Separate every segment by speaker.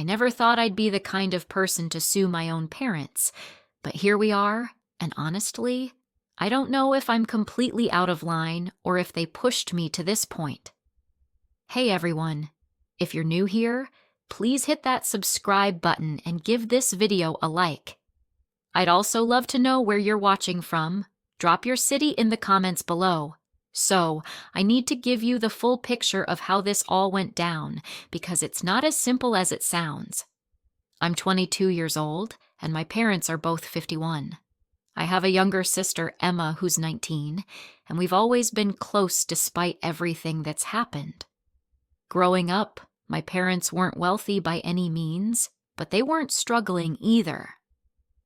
Speaker 1: I never thought I'd be the kind of person to sue my own parents, but here we are, and honestly, I don't know if I'm completely out of line or if they pushed me to this point. Hey everyone, if you're new here, please hit that subscribe button and give this video a like. I'd also love to know where you're watching from. Drop your city in the comments below. So, I need to give you the full picture of how this all went down, because it's not as simple as it sounds. I'm 22 years old, and my parents are both 51. I have a younger sister, Emma, who's 19, and we've always been close despite everything that's happened. Growing up, my parents weren't wealthy by any means, but they weren't struggling either.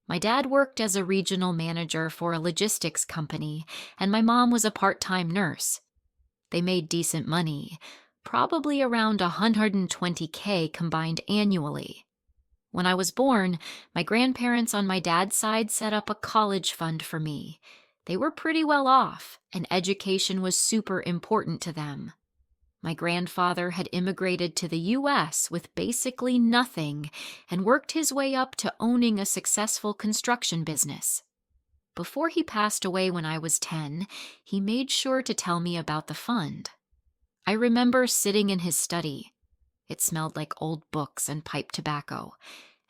Speaker 1: My dad worked as a regional manager for a logistics company, and my mom was a part-time nurse. They made decent money, probably around $120K combined annually. When I was born, my grandparents on my dad's side set up a college fund for me. They were pretty well off, and education was super important to them. My grandfather had immigrated to the U.S. with basically nothing and worked his way up to owning a successful construction business. Before he passed away when I was 10, he made sure to tell me about the fund. I remember sitting in his study. It smelled like old books and pipe tobacco,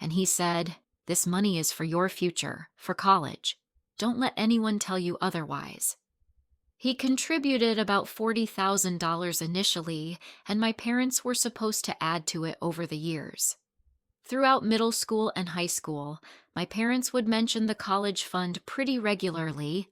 Speaker 1: and he said, "This money is for your future, for college. Don't let anyone tell you otherwise." He contributed about $40,000 initially, and my parents were supposed to add to it over the years. Throughout middle school and high school, my parents would mention the college fund pretty regularly.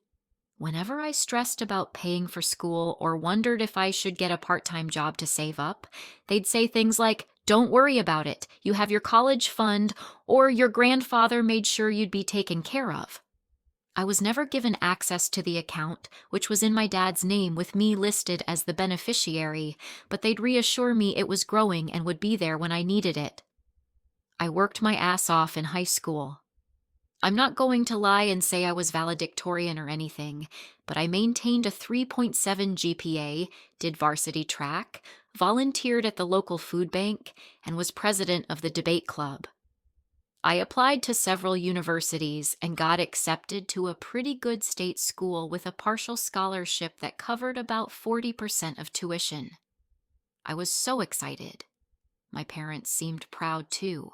Speaker 1: Whenever I stressed about paying for school or wondered if I should get a part-time job to save up, they'd say things like, "Don't worry about it, you have your college fund," or "Your grandfather made sure you'd be taken care of." I was never given access to the account, which was in my dad's name with me listed as the beneficiary, but they'd reassure me it was growing and would be there when I needed it. I worked my ass off in high school. I'm not going to lie and say I was valedictorian or anything, but I maintained a 3.7 GPA, did varsity track, volunteered at the local food bank, and was president of the debate club. I applied to several universities and got accepted to a pretty good state school with a partial scholarship that covered about 40% of tuition. I was so excited. My parents seemed proud too.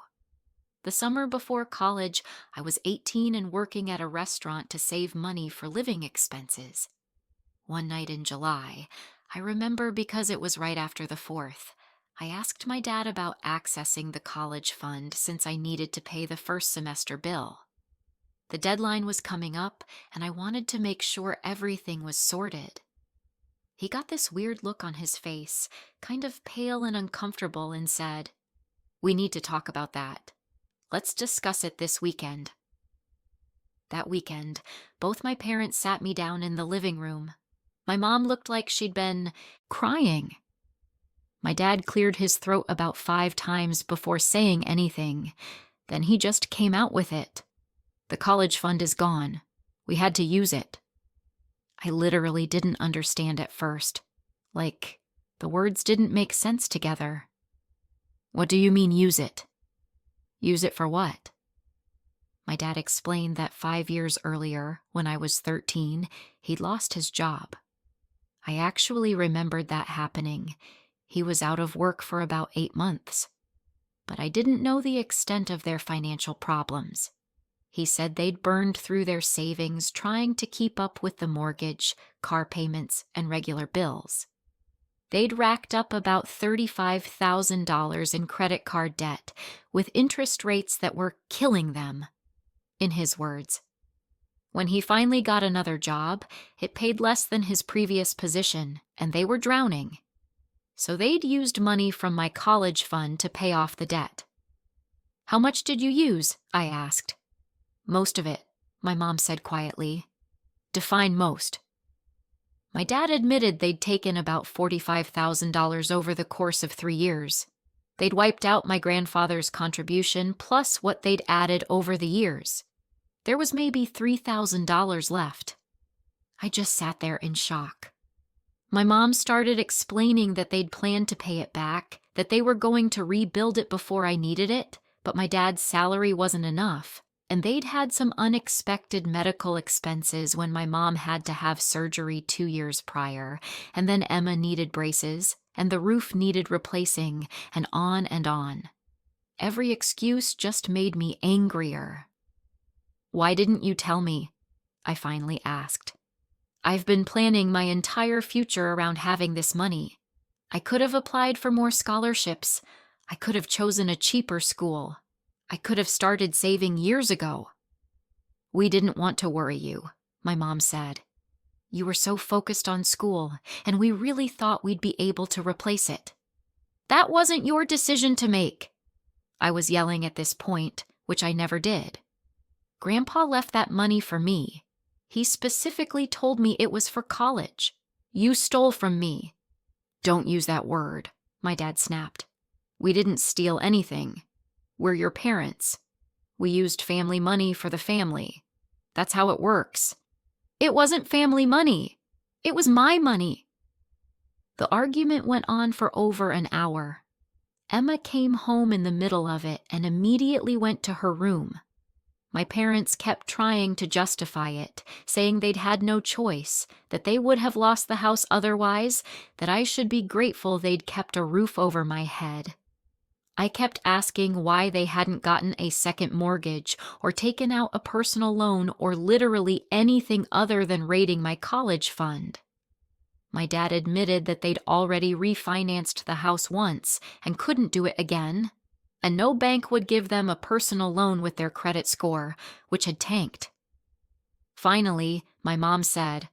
Speaker 1: The summer before college, I was 18 and working at a restaurant to save money for living expenses. One night in July, I remember because it was right after the 4th, I asked my dad about accessing the college fund since I needed to pay the first semester bill. The deadline was coming up, and I wanted to make sure everything was sorted. He got this weird look on his face, kind of pale and uncomfortable, and said, "We need to talk about that. Let's discuss it this weekend." That weekend, both my parents sat me down in the living room. My mom looked like she'd been crying. My dad cleared his throat about 5 times before saying anything. Then he just came out with it. "The college fund is gone. We had to use it." I literally didn't understand at first. Like, the words didn't make sense together. "What do you mean, use it?" "Use it for what?" My dad explained that 5 years earlier, when I was 13, he'd lost his job. I actually remembered that happening. He was out of work for about 8 months. But I didn't know the extent of their financial problems. He said they'd burned through their savings trying to keep up with the mortgage, car payments, and regular bills. They'd racked up about $35,000 in credit card debt, with interest rates that were killing them. In his words, when he finally got another job, it paid less than his previous position, and they were drowning. So they'd used money from my college fund to pay off the debt. "How much did you use?" I asked. "Most of it," my mom said quietly. "Define most." My dad admitted they'd taken about $45,000 over the course of 3 years. They'd wiped out my grandfather's contribution plus what they'd added over the years. There was maybe $3,000 left. I just sat there in shock. My mom started explaining that they'd planned to pay it back, that they were going to rebuild it before I needed it, but my dad's salary wasn't enough, and they'd had some unexpected medical expenses when my mom had to have surgery 2 years prior, and then Emma needed braces, and the roof needed replacing, and on and on. Every excuse just made me angrier. "Why didn't you tell me?" I finally asked. "I've been planning my entire future around having this money. I could have applied for more scholarships. I could have chosen a cheaper school. I could have started saving years ago." "We didn't want to worry you," my mom said. "You were so focused on school, and we really thought we'd be able to replace it." "That wasn't your decision to make." I was yelling at this point, which I never did. "Grandpa left that money for me. He specifically told me it was for college. You stole from me." "Don't use that word," my dad snapped. "We didn't steal anything. We're your parents. We used family money for the family. That's how it works." "It wasn't family money. It was my money." The argument went on for over an hour. Emma came home in the middle of it and immediately went to her room. My parents kept trying to justify it, saying they'd had no choice, that they would have lost the house otherwise, that I should be grateful they'd kept a roof over my head. I kept asking why they hadn't gotten a second mortgage or taken out a personal loan or literally anything other than raiding my college fund. My dad admitted that they'd already refinanced the house once and couldn't do it again, and no bank would give them a personal loan with their credit score, which had tanked. Finally, my mom said,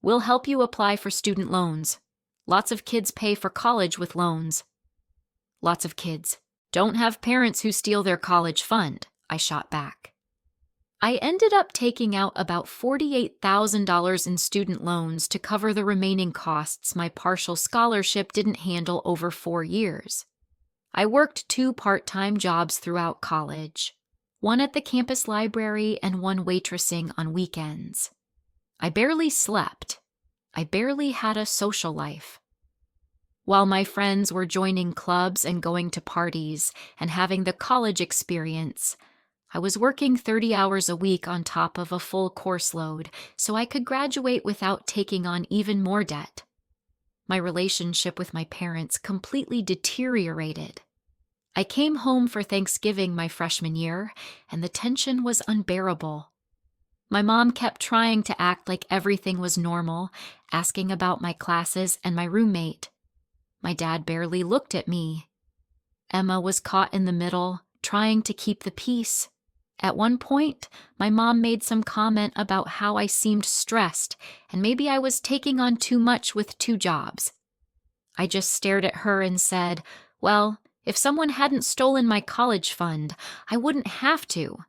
Speaker 1: "We'll help you apply for student loans. Lots of kids pay for college with loans." "Lots of kids don't have parents who steal their college fund," I shot back. I ended up taking out about $48,000 in student loans to cover the remaining costs my partial scholarship didn't handle over 4 years. I worked 2 part-time jobs throughout college, one at the campus library and one waitressing on weekends. I barely slept. I barely had a social life. While my friends were joining clubs and going to parties and having the college experience, I was working 30 hours a week on top of a full course load so I could graduate without taking on even more debt. My relationship with my parents completely deteriorated. I came home for Thanksgiving my freshman year, and the tension was unbearable. My mom kept trying to act like everything was normal, asking about my classes and my roommate. My dad barely looked at me. Emma was caught in the middle, trying to keep the peace. At one point, my mom made some comment about how I seemed stressed and maybe I was taking on too much with 2 jobs. I just stared at her and said, "Well, if someone hadn't stolen my college fund, I wouldn't have to."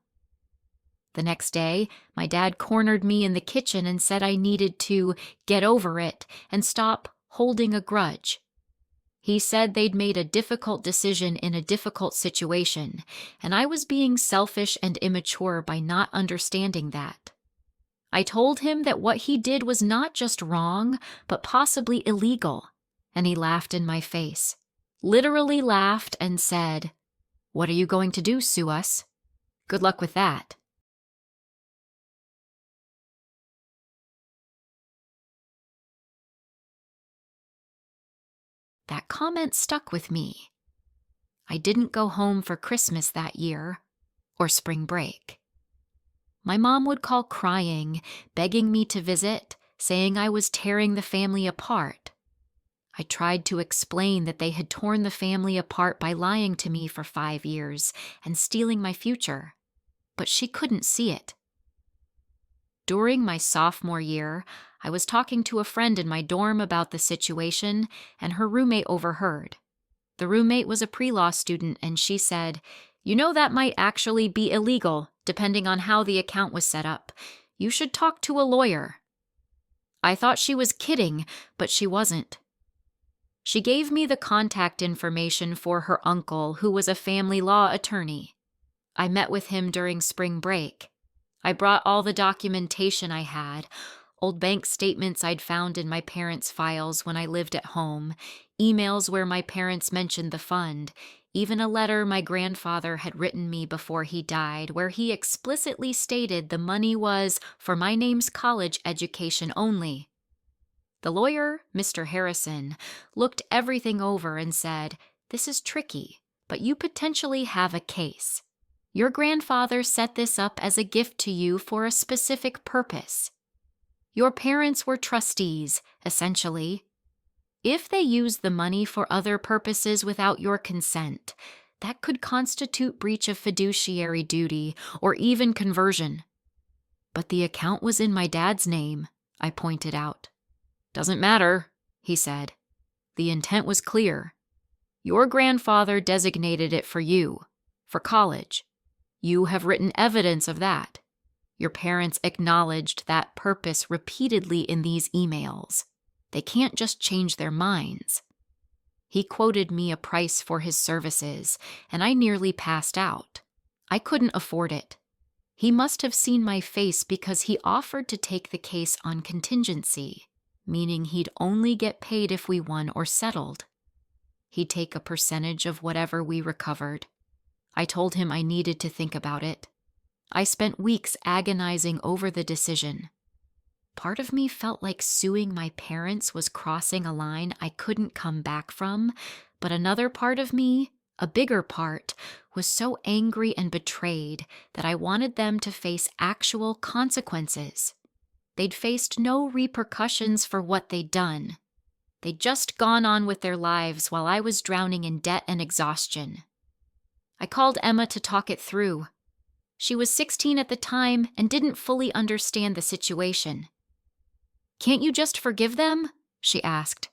Speaker 1: The next day, my dad cornered me in the kitchen and said I needed to get over it and stop holding a grudge. He said they'd made a difficult decision in a difficult situation, and I was being selfish and immature by not understanding that. I told him that what he did was not just wrong, but possibly illegal, and he laughed in my face. Literally laughed and said, "What are you going to do, sue us? Good luck with that." That comment stuck with me. I didn't go home for Christmas that year, or spring break. My mom would call crying, begging me to visit, saying I was tearing the family apart. I tried to explain that they had torn the family apart by lying to me for 5 years and stealing my future, but she couldn't see it. During my sophomore year, I was talking to a friend in my dorm about the situation, and her roommate overheard. The roommate was a pre-law student, and she said, "You know that might actually be illegal, depending on how the account was set up. You should talk to a lawyer." I thought she was kidding, but she wasn't. She gave me the contact information for her uncle, who was a family law attorney. I met with him during spring break. I brought all the documentation I had, Old bank statements I'd found in my parents' files when I lived at home, emails where my parents mentioned the fund, even a letter my grandfather had written me before he died where he explicitly stated the money was for my name's college education only. The lawyer, Mr. Harrison, looked everything over and said, "This is tricky, but you potentially have a case. Your grandfather set this up as a gift to you for a specific purpose. Your parents were trustees, essentially. If they used the money for other purposes without your consent, that could constitute breach of fiduciary duty or even conversion." "But the account was in my dad's name," I pointed out. "Doesn't matter," he said. "The intent was clear. Your grandfather designated it for you, for college. You have written evidence of that. Your parents acknowledged that purpose repeatedly in these emails. They can't just change their minds." He quoted me a price for his services, and I nearly passed out. I couldn't afford it. He must have seen my face because he offered to take the case on contingency, meaning he'd only get paid if we won or settled. He'd take a percentage of whatever we recovered. I told him I needed to think about it. I spent weeks agonizing over the decision. Part of me felt like suing my parents was crossing a line I couldn't come back from, but another part of me, a bigger part, was so angry and betrayed that I wanted them to face actual consequences. They'd faced no repercussions for what they'd done. They'd just gone on with their lives while I was drowning in debt and exhaustion. I called Emma to talk it through. She was 16 at the time and didn't fully understand the situation. "Can't you just forgive them?" she asked.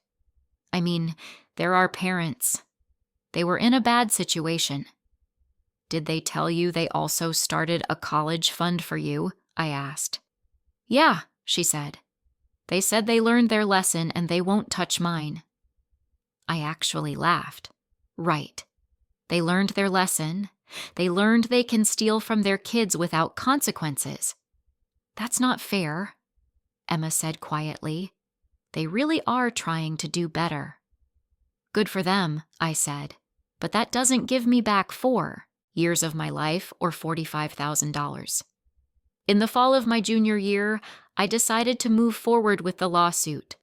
Speaker 1: "I mean, they're our parents. They were in a bad situation." "Did they tell you they also started a college fund for you?" I asked. "Yeah," she said. "They said they learned their lesson and they won't touch mine." I actually laughed. Right. They learned their lesson. They learned they can steal from their kids without consequences. "That's not fair," Emma said quietly. "They really are trying to do better." "Good for them," I said, "but that doesn't give me back 4 years of my life or $45,000. In the fall of my junior year, I decided to move forward with the lawsuit.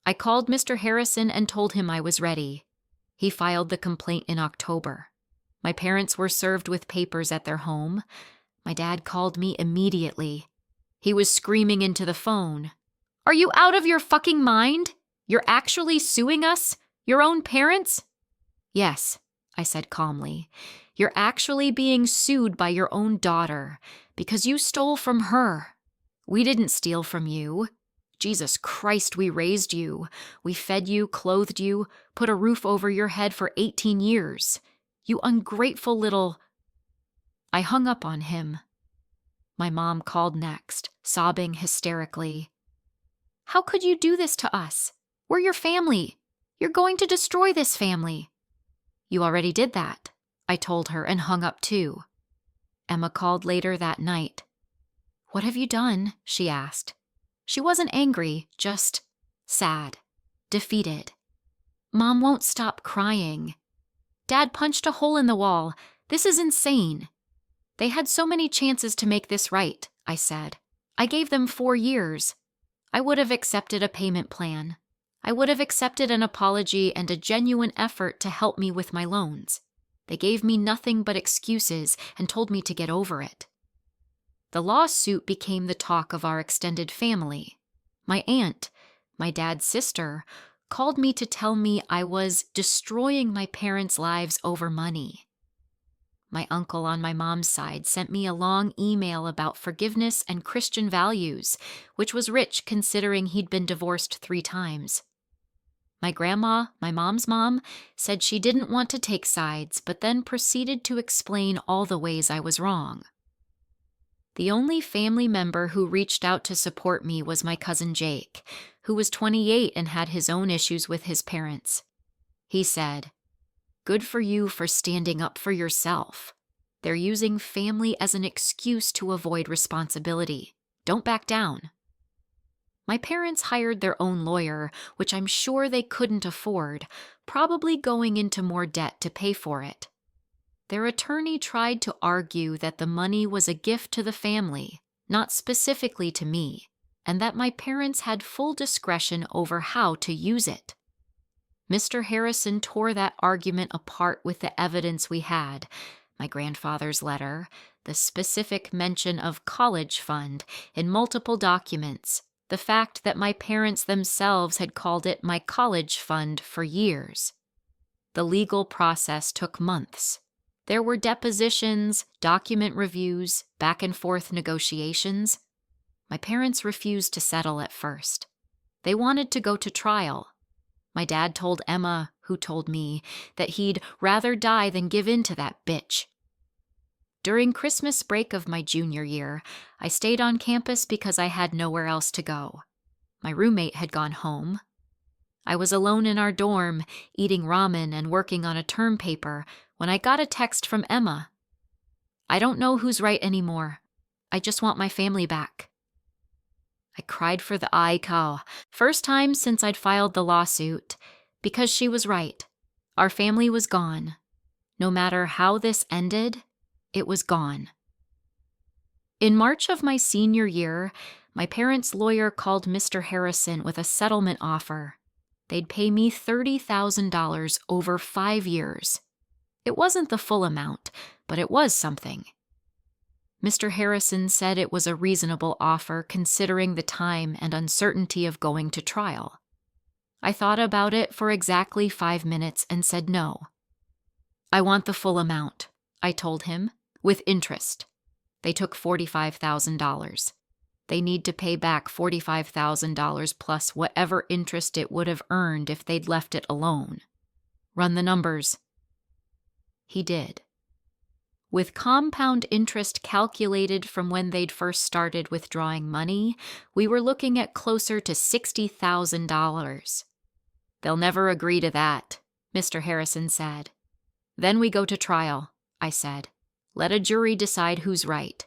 Speaker 1: I called Mr. Harrison and told him I was ready. He filed the complaint in October. My parents were served with papers at their home. My dad called me immediately. He was screaming into the phone, "Are you out of your fucking mind? You're actually suing us? Your own parents?" "Yes," I said calmly. "You're actually being sued by your own daughter because you stole from her. We didn't steal from you. Jesus Christ, we raised you. We fed you, clothed you, put a roof over your head for 18 years. You ungrateful little—" I hung up on him. My mom called next, sobbing hysterically. "How could you do this to us? We're your family. You're going to destroy this family." "You already did that," I told her and hung up too. Emma called later that night. "What have you done?" she asked. She wasn't angry, just sad, defeated. "Mom won't stop crying. Dad punched a hole in the wall. This is insane. They had so many chances to make this right," I said. "I gave them 4 years. I would have accepted a payment plan. I would have accepted an apology and a genuine effort to help me with my loans. They gave me nothing but excuses and told me to get over it." The lawsuit became the talk of our extended family. My aunt, my dad's sister, called me to tell me I was destroying my parents' lives over money. My uncle on my mom's side sent me a long email about forgiveness and Christian values, which was rich considering he'd been divorced 3 times. My grandma, my mom's mom, said she didn't want to take sides, but then proceeded to explain all the ways I was wrong. The only family member who reached out to support me was my cousin Jake, who was 28 and had his own issues with his parents. He said, "Good for you for standing up for yourself. They're using family as an excuse to avoid responsibility. Don't back down." My parents hired their own lawyer, which I'm sure they couldn't afford, probably going into more debt to pay for it. Their attorney tried to argue that the money was a gift to the family, not specifically to me, and that my parents had full discretion over how to use it. Mr. Harrison tore that argument apart with the evidence we had: my grandfather's letter, the specific mention of college fund in multiple documents, the fact that my parents themselves had called it my college fund for years. The legal process took months. There were depositions, document reviews, back and forth negotiations. My parents refused to settle at first. They wanted to go to trial. My dad told Emma, who told me, that he'd rather die than give in to that bitch. During Christmas break of my junior year, I stayed on campus because I had nowhere else to go. My roommate had gone home. I was alone in our dorm, eating ramen and working on a term paper, when I got a text from Emma. "I don't know who's right anymore. I just want my family back." I cried for the AITA, first time since I'd filed the lawsuit, because she was right. Our family was gone. No matter how this ended, it was gone. In March of my senior year, my parents' lawyer called Mr. Harrison with a settlement offer. They'd pay me $30,000 over 5 years. It wasn't the full amount, but it was something. Mr. Harrison said it was a reasonable offer considering the time and uncertainty of going to trial. I thought about it for exactly 5 minutes and said no. "I want the full amount," I told him, "with interest." They took $45,000. They need to pay back $45,000 plus whatever interest it would have earned if they'd left it alone. "Run the numbers." He did. With compound interest calculated from when they'd first started withdrawing money, we were looking at closer to $60,000. "They'll never agree to that," Mr. Harrison said. "Then we go to trial," I said. "Let a jury decide who's right."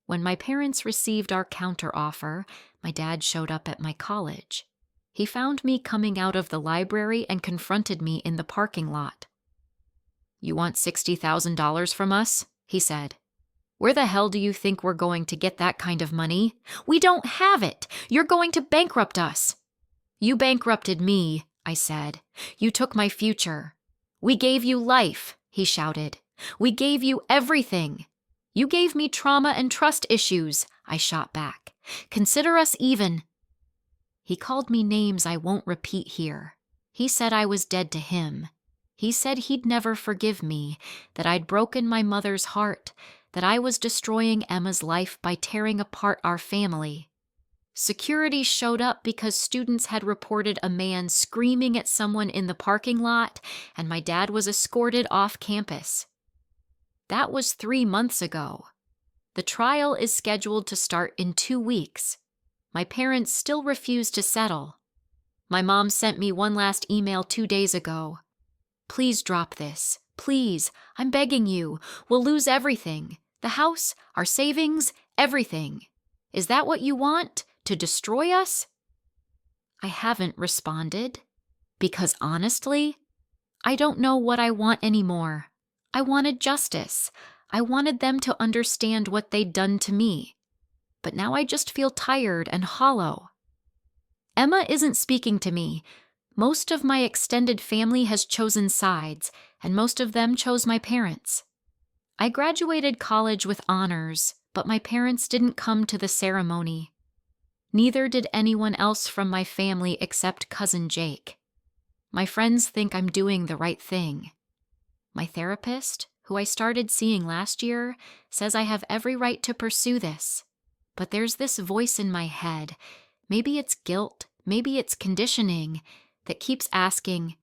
Speaker 1: When my parents received our counteroffer, my dad showed up at my college. He found me coming out of the library and confronted me in the parking lot. "You want $60,000 from us?" he said. "Where the hell do you think we're going to get that kind of money? We don't have it! You're going to bankrupt us!" "You bankrupted me," I said. "You took my future. We gave you life," he shouted. "We gave you everything. You gave me trauma and trust issues," I shot back. "Consider us even." He called me names I won't repeat here. He said I was dead to him. He said he'd never forgive me, that I'd broken my mother's heart, that I was destroying Emma's life by tearing apart our family. Security showed up because students had reported a man screaming at someone in the parking lot, and my dad was escorted off campus. That was 3 months ago. The trial is scheduled to start in 2 weeks. My parents still refuse to settle. My mom sent me one last email 2 days ago. "Please drop this. Please, I'm begging you. We'll lose everything. The house, our savings, everything. Is that what you want? To destroy us?" I haven't responded, because honestly, I don't know what I want anymore. I wanted justice. I wanted them to understand what they'd done to me. But now I just feel tired and hollow. Emma isn't speaking to me. Most of my extended family has chosen sides, and most of them chose my parents. I graduated college with honors, but my parents didn't come to the ceremony. Neither did anyone else from my family except Cousin Jake. My friends think I'm doing the right thing. My therapist, who I started seeing last year, says I have every right to pursue this. But there's this voice in my head, maybe it's guilt, maybe it's conditioning, that keeps asking,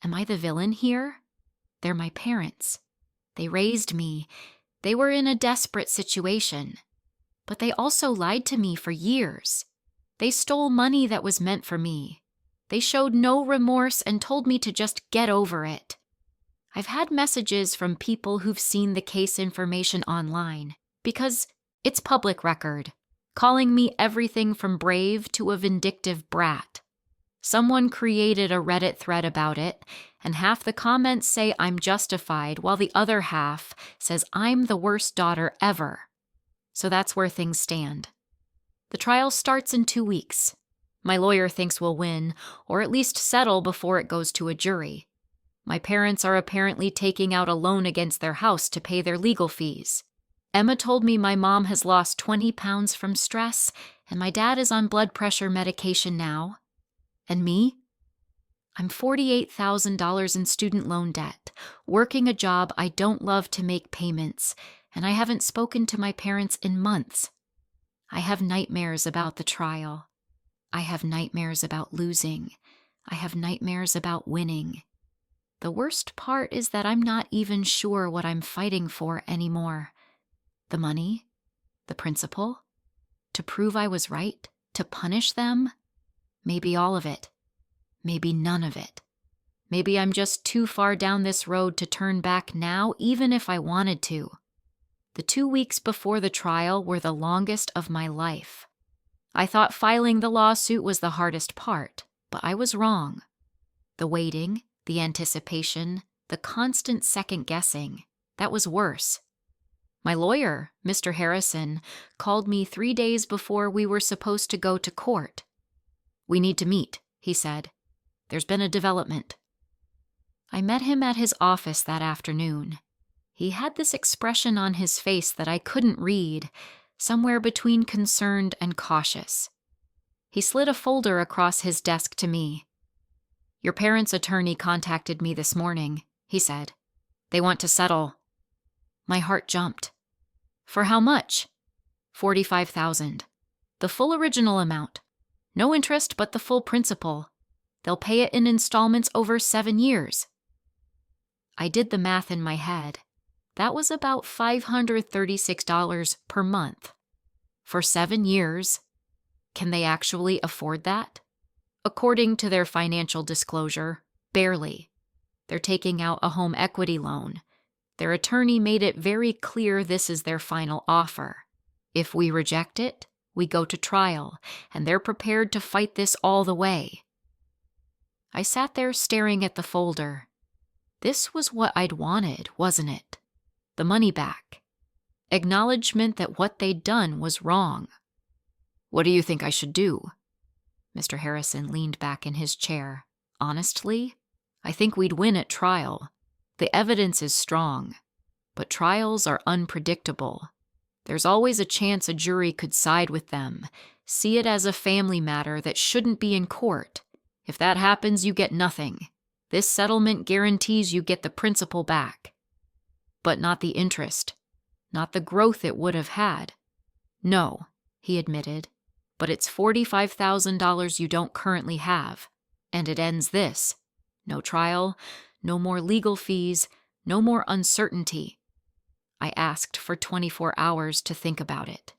Speaker 1: am I the villain here? They're my parents. They raised me. They were in a desperate situation. But they also lied to me for years. They stole money that was meant for me. They showed no remorse and told me to just get over it. I've had messages from people who've seen the case information online, because it's public record. calling me everything from brave to a vindictive brat. Someone created a Reddit thread about it, and half the comments say I'm justified, while the other half says I'm the worst daughter ever. So that's where things stand. The trial starts in 2 weeks. My lawyer thinks we'll win, or at least settle before it goes to a jury. My parents are apparently taking out a loan against their house to pay their legal fees. Emma told me my mom has lost 20 pounds from stress, and my dad is on blood pressure medication now. And me? I'm $48,000 in student loan debt, working a job I don't love to make payments, and I haven't spoken to my parents in months. I have nightmares about the trial. I have nightmares about losing. I have nightmares about winning. The worst part is that I'm not even sure what I'm fighting for anymore. The money? The principal? To prove I was right? To punish them? Maybe all of it. Maybe none of it. Maybe I'm just too far down this road to turn back now, even if I wanted to. The 2 weeks before the trial were the longest of my life. I thought filing the lawsuit was the hardest part, but I was wrong. The waiting, the anticipation, the constant second-guessing, that was worse. My lawyer, Mr. Harrison, called me 3 days before we were supposed to go to court. "We need to meet," he said. "There's been a development." I met him at his office that afternoon. He had this expression on his face that I couldn't read, somewhere between concerned and cautious. He slid a folder across his desk to me. "Your parents' attorney contacted me this morning," he said. "They want to settle." My heart jumped. "For how much?" $45,000. The full original amount. No interest but the full principal. They'll pay it in installments over 7 years. I did the math in my head. That was about $536 per month. For 7 years, can they actually afford that? According to their financial disclosure, barely. They're taking out a home equity loan. Their attorney made it very clear this is their final offer. If we reject it, we go to trial, and they're prepared to fight this all the way. I sat there staring at the folder. This was what I'd wanted, wasn't it? The money back. Acknowledgement that what they'd done was wrong. "What do you think I should do?" Mr. Harrison leaned back in his chair. "Honestly, I think we'd win at trial. The evidence is strong, but trials are unpredictable. There's always a chance a jury could side with them, see it as a family matter that shouldn't be in court. If that happens, you get nothing. This settlement guarantees you get the principal back. But not the interest, not the growth it would have had. No," he admitted, "but it's $45,000 you don't currently have, and it ends this. No trial, no more legal fees, no more uncertainty." I asked for 24 hours to think about it.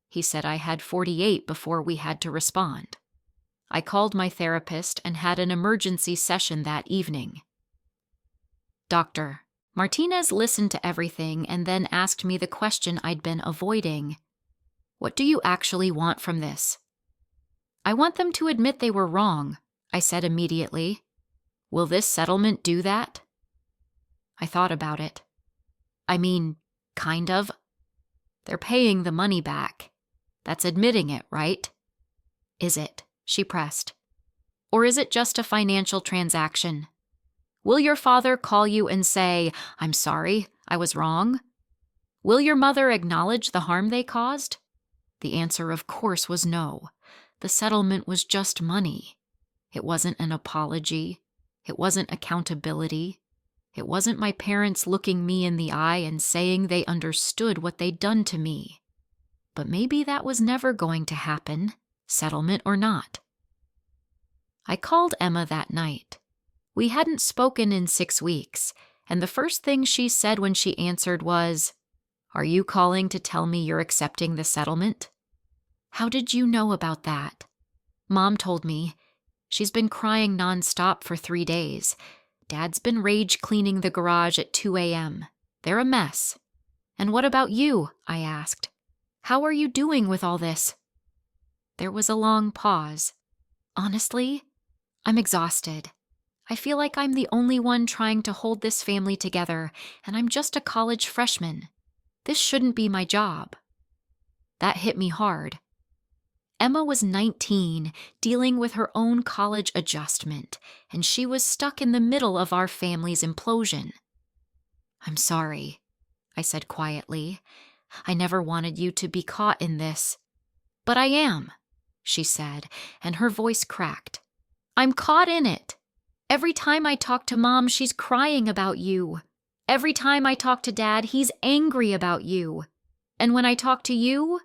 Speaker 1: He said I had 48 before we had to respond. I called my therapist and had an emergency session that evening. "Doctor," Martinez listened to everything and then asked me the question I'd been avoiding. "What do you actually want from this?" "I want them to admit they were wrong," I said immediately. "Will this settlement do that?" I thought about it. "I mean, kind of. They're paying the money back. That's admitting it, right?" "Is it?" she pressed. "Or is it just a financial transaction? Will your father call you and say, 'I'm sorry, I was wrong'? Will your mother acknowledge the harm they caused?" The answer, of course, was no. The settlement was just money. It wasn't an apology. It wasn't accountability. It wasn't my parents looking me in the eye and saying they understood what they'd done to me. But maybe that was never going to happen, settlement or not. I called Emma that night. We hadn't spoken in 6 weeks, and the first thing she said when she answered was, "Are you calling to tell me you're accepting the settlement?" "How did you know about that?" "Mom told me. She's been crying nonstop for 3 days. Dad's been rage cleaning the garage at 2 a.m. They're a mess." "And what about you?" I asked. How are you doing with all this? There was a long pause. Honestly, I'm exhausted. I feel like I'm the only one trying to hold this family together, and I'm just a college freshman. This shouldn't be my job. That hit me hard. Emma was 19, dealing with her own college adjustment, and she was stuck in the middle of our family's implosion. I'm sorry, I said quietly. I never wanted you to be caught in this. But I am, she said, and her voice cracked. I'm caught in it. Every time I talk to Mom, she's crying about you. Every time I talk to Dad, he's angry about you. And when I talk to you,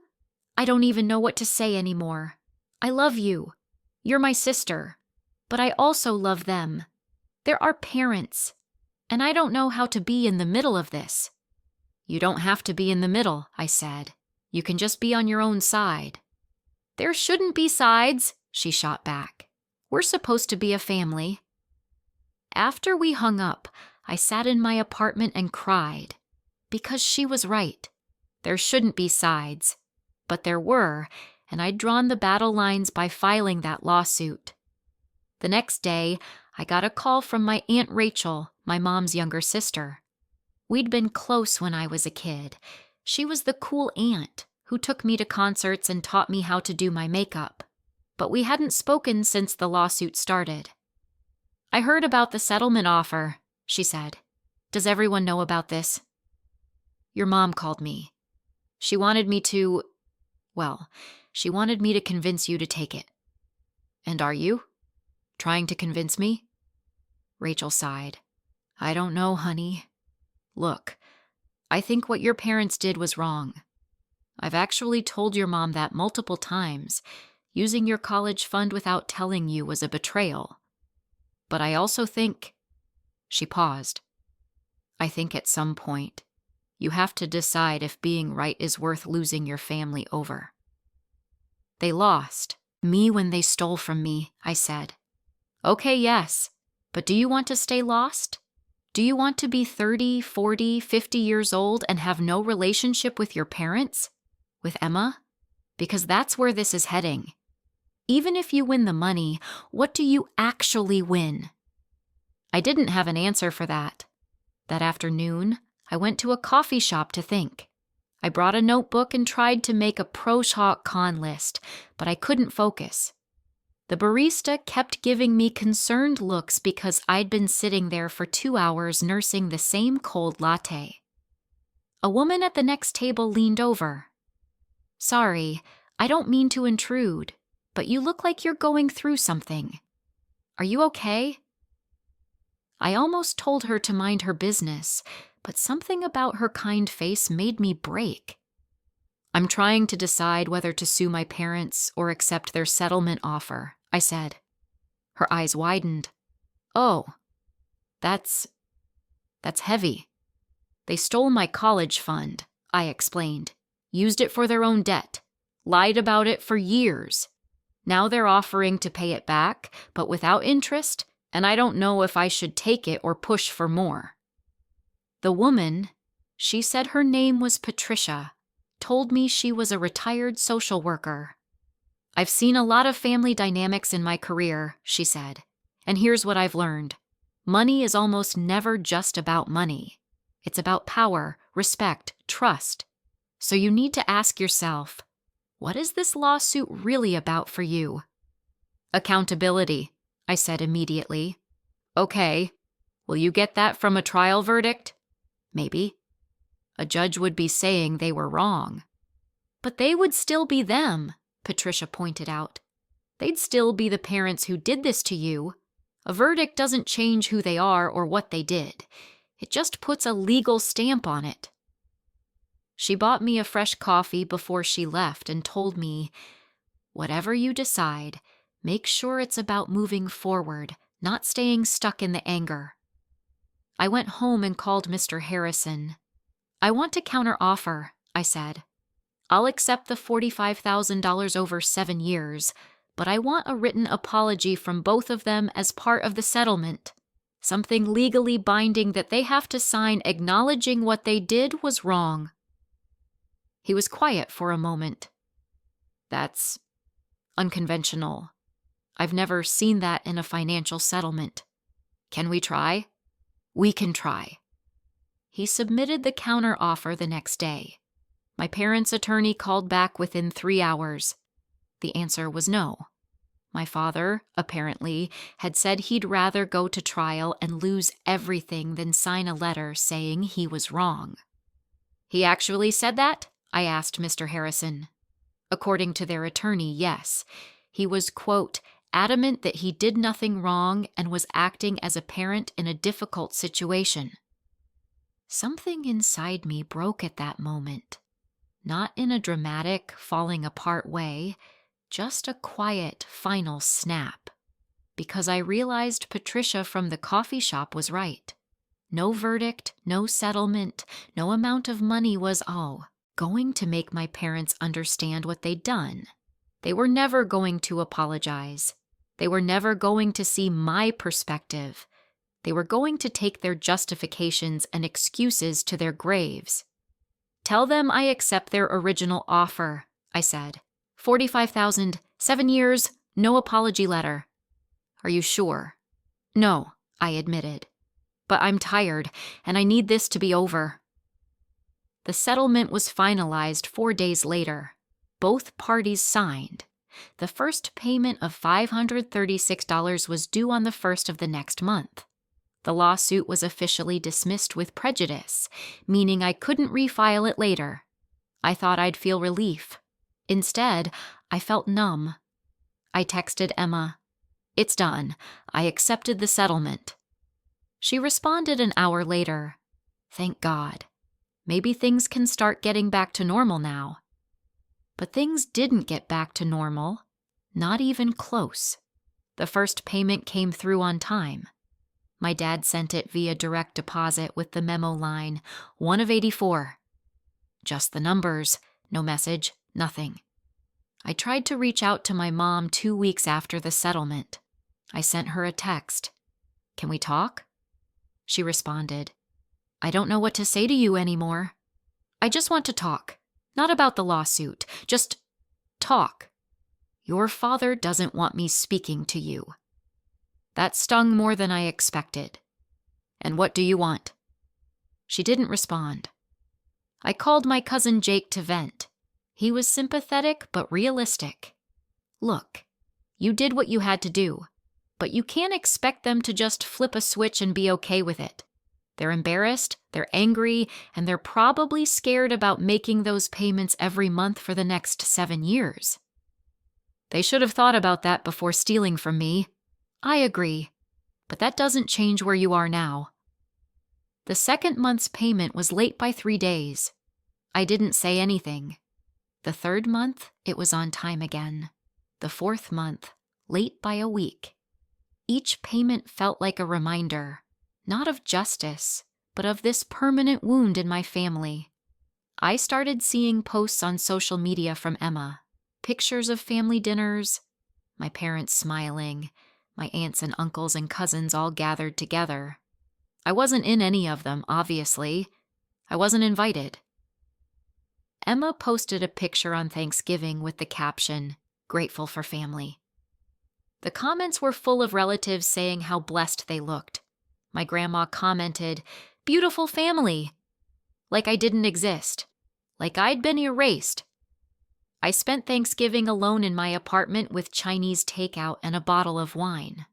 Speaker 1: I don't even know what to say anymore. I love you. You're my sister. But I also love them. They're our parents. And I don't know how to be in the middle of this. You don't have to be in the middle, I said. You can just be on your own side. There shouldn't be sides, she shot back. We're supposed to be a family. After we hung up, I sat in my apartment and cried. Because she was right. There shouldn't be sides. But there were, and I'd drawn the battle lines by filing that lawsuit. The next day, I got a call from my Aunt Rachel, my mom's younger sister. We'd been close when I was a kid. She was the cool aunt who took me to concerts and taught me how to do my makeup. But we hadn't spoken since the lawsuit started. I heard about the settlement offer, she said. Does everyone know about this? Your mom called me. She wanted me to convince you to take it. And are you? Trying to convince me? Rachel sighed. I don't know, honey. Look, I think what your parents did was wrong. I've actually told your mom that multiple times. Using your college fund without telling you was a betrayal. But I also think... She paused. I think at some point, you have to decide if being right is worth losing your family over. They lost me when they stole from me, I said. Okay, yes, but do you want to stay lost? Do you want to be 30, 40, 50 years old and have no relationship with your parents? With Emma? Because that's where this is heading. Even if you win the money, what do you actually win? I didn't have an answer for that. That afternoon, I went to a coffee shop to think. I brought a notebook and tried to make a pro-con list, but I couldn't focus. The barista kept giving me concerned looks because I'd been sitting there for 2 hours nursing the same cold latte. A woman at the next table leaned over. Sorry, I don't mean to intrude, but you look like you're going through something. Are you okay? I almost told her to mind her business, but something about her kind face made me break. I'm trying to decide whether to sue my parents or accept their settlement offer, I said. Her eyes widened. Oh, that's heavy. They stole my college fund, I explained. Used it for their own debt. Lied about it for years. Now they're offering to pay it back, but without interest, and I don't know if I should take it or push for more. The woman, she said her name was Patricia, told me she was a retired social worker. I've seen a lot of family dynamics in my career, she said, and here's what I've learned. Money is almost never just about money. It's about power, respect, trust. So you need to ask yourself, what is this lawsuit really about for you? Accountability, I said immediately. Okay, will you get that from a trial verdict? Maybe. A judge would be saying they were wrong. But they would still be them, Patricia pointed out. They'd still be the parents who did this to you. A verdict doesn't change who they are or what they did. It just puts a legal stamp on it. She bought me a fresh coffee before she left and told me, whatever you decide, make sure it's about moving forward, not staying stuck in the anger. I went home and called Mr. Harrison. I want to counteroffer, I said. I'll accept the $45,000 over 7 years, but I want a written apology from both of them as part of the settlement. Something legally binding that they have to sign acknowledging what they did was wrong. He was quiet for a moment. That's unconventional. I've never seen that in a financial settlement. Can we try? We can try. He submitted the counteroffer the next day. My parents' attorney called back within 3 hours. The answer was no. My father, apparently, had said he'd rather go to trial and lose everything than sign a letter saying he was wrong. He actually said that? I asked Mr. Harrison. According to their attorney, yes. He was, quote, adamant that he did nothing wrong and was acting as a parent in a difficult situation. Something inside me broke at that moment. Not in a dramatic, falling apart way, just a quiet, final snap. Because I realized Patricia from the coffee shop was right. No verdict, no settlement, no amount of money was going to make my parents understand what they'd done. They were never going to apologize. They were never going to see my perspective. They were going to take their justifications and excuses to their graves. Tell them I accept their original offer, I said. $45,000, 7 years, no apology letter. Are you sure? No, I admitted. But I'm tired, and I need this to be over. The settlement was finalized 4 days later. Both parties signed. The first payment of $536 was due on the 1st of the next month. The lawsuit was officially dismissed with prejudice, meaning I couldn't refile it later. I thought I'd feel relief. Instead, I felt numb. I texted Emma, "It's done. I accepted the settlement." She responded an hour later, "Thank God. Maybe things can start getting back to normal now." But things didn't get back to normal. Not even close. The first payment came through on time. My dad sent it via direct deposit with the memo line, 1 of 84. Just the numbers, no message, nothing. I tried to reach out to my mom 2 weeks after the settlement. I sent her a text. "Can we talk?" She responded, "I don't know what to say to you anymore. I just want to talk. Not about the lawsuit, just talk. Your father doesn't want me speaking to you." That stung more than I expected. "And what do you want?" She didn't respond. I called my cousin Jake to vent. He was sympathetic but realistic. "Look, you did what you had to do, but you can't expect them to just flip a switch and be okay with it. They're embarrassed, they're angry, and they're probably scared about making those payments every month for the next 7 years. They should have thought about that before stealing from me. I agree, but that doesn't change where you are now." The second month's payment was late by 3 days. I didn't say anything. The third month, it was on time again. The fourth month, late by a week. Each payment felt like a reminder, not of justice, but of this permanent wound in my family. I started seeing posts on social media from Emma, pictures of family dinners, my parents smiling, my aunts and uncles and cousins all gathered together. I wasn't in any of them, obviously. I wasn't invited. Emma posted a picture on Thanksgiving with the caption, "Grateful for family." The comments were full of relatives saying how blessed they looked. My grandma commented, "Beautiful family," like I didn't exist, like I'd been erased. I spent Thanksgiving alone in my apartment with Chinese takeout and a bottle of wine.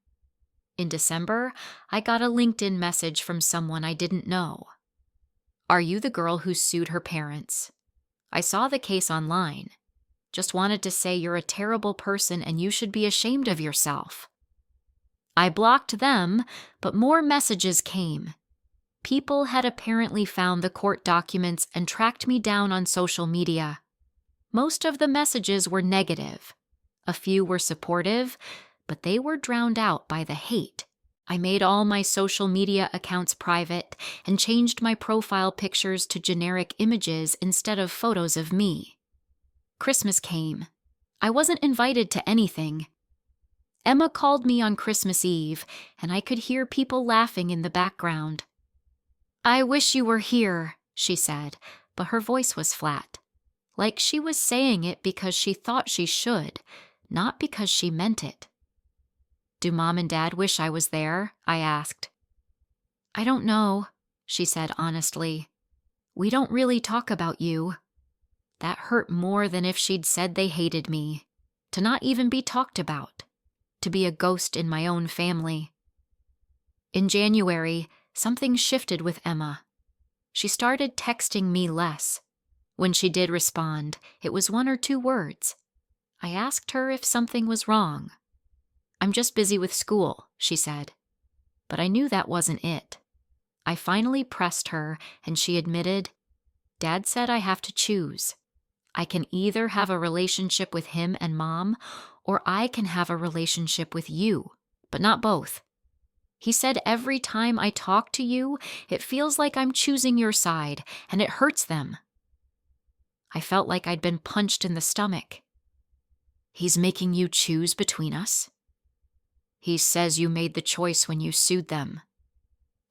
Speaker 1: In December, I got a LinkedIn message from someone I didn't know. "Are you the girl who sued her parents? I saw the case online. Just wanted to say you're a terrible person and you should be ashamed of yourself." I blocked them, but more messages came. People had apparently found the court documents and tracked me down on social media. Most of the messages were negative. A few were supportive, but they were drowned out by the hate. I made all my social media accounts private and changed my profile pictures to generic images instead of photos of me. Christmas came. I wasn't invited to anything. Emma called me on Christmas Eve, and I could hear people laughing in the background. "I wish you were here," she said, but her voice was flat. like she was saying it because she thought she should, not because she meant it. "Do Mom and Dad wish I was there?" I asked. "I don't know," she said honestly. "We don't really talk about you." That hurt more than if she'd said they hated me. To not even be talked about. To be a ghost in my own family. In January, something shifted with Emma. She started texting me less. When she did respond, it was 1 or 2 words. I asked her if something was wrong. "I'm just busy with school," she said. But I knew that wasn't it. I finally pressed her, and she admitted, "Dad said I have to choose. I can either have a relationship with him and Mom, or I can have a relationship with you, but not both. He said every time I talk to you, it feels like I'm choosing your side, and it hurts them." I felt like I'd been punched in the stomach. "He's making you choose between us?" "He says you made the choice when you sued them."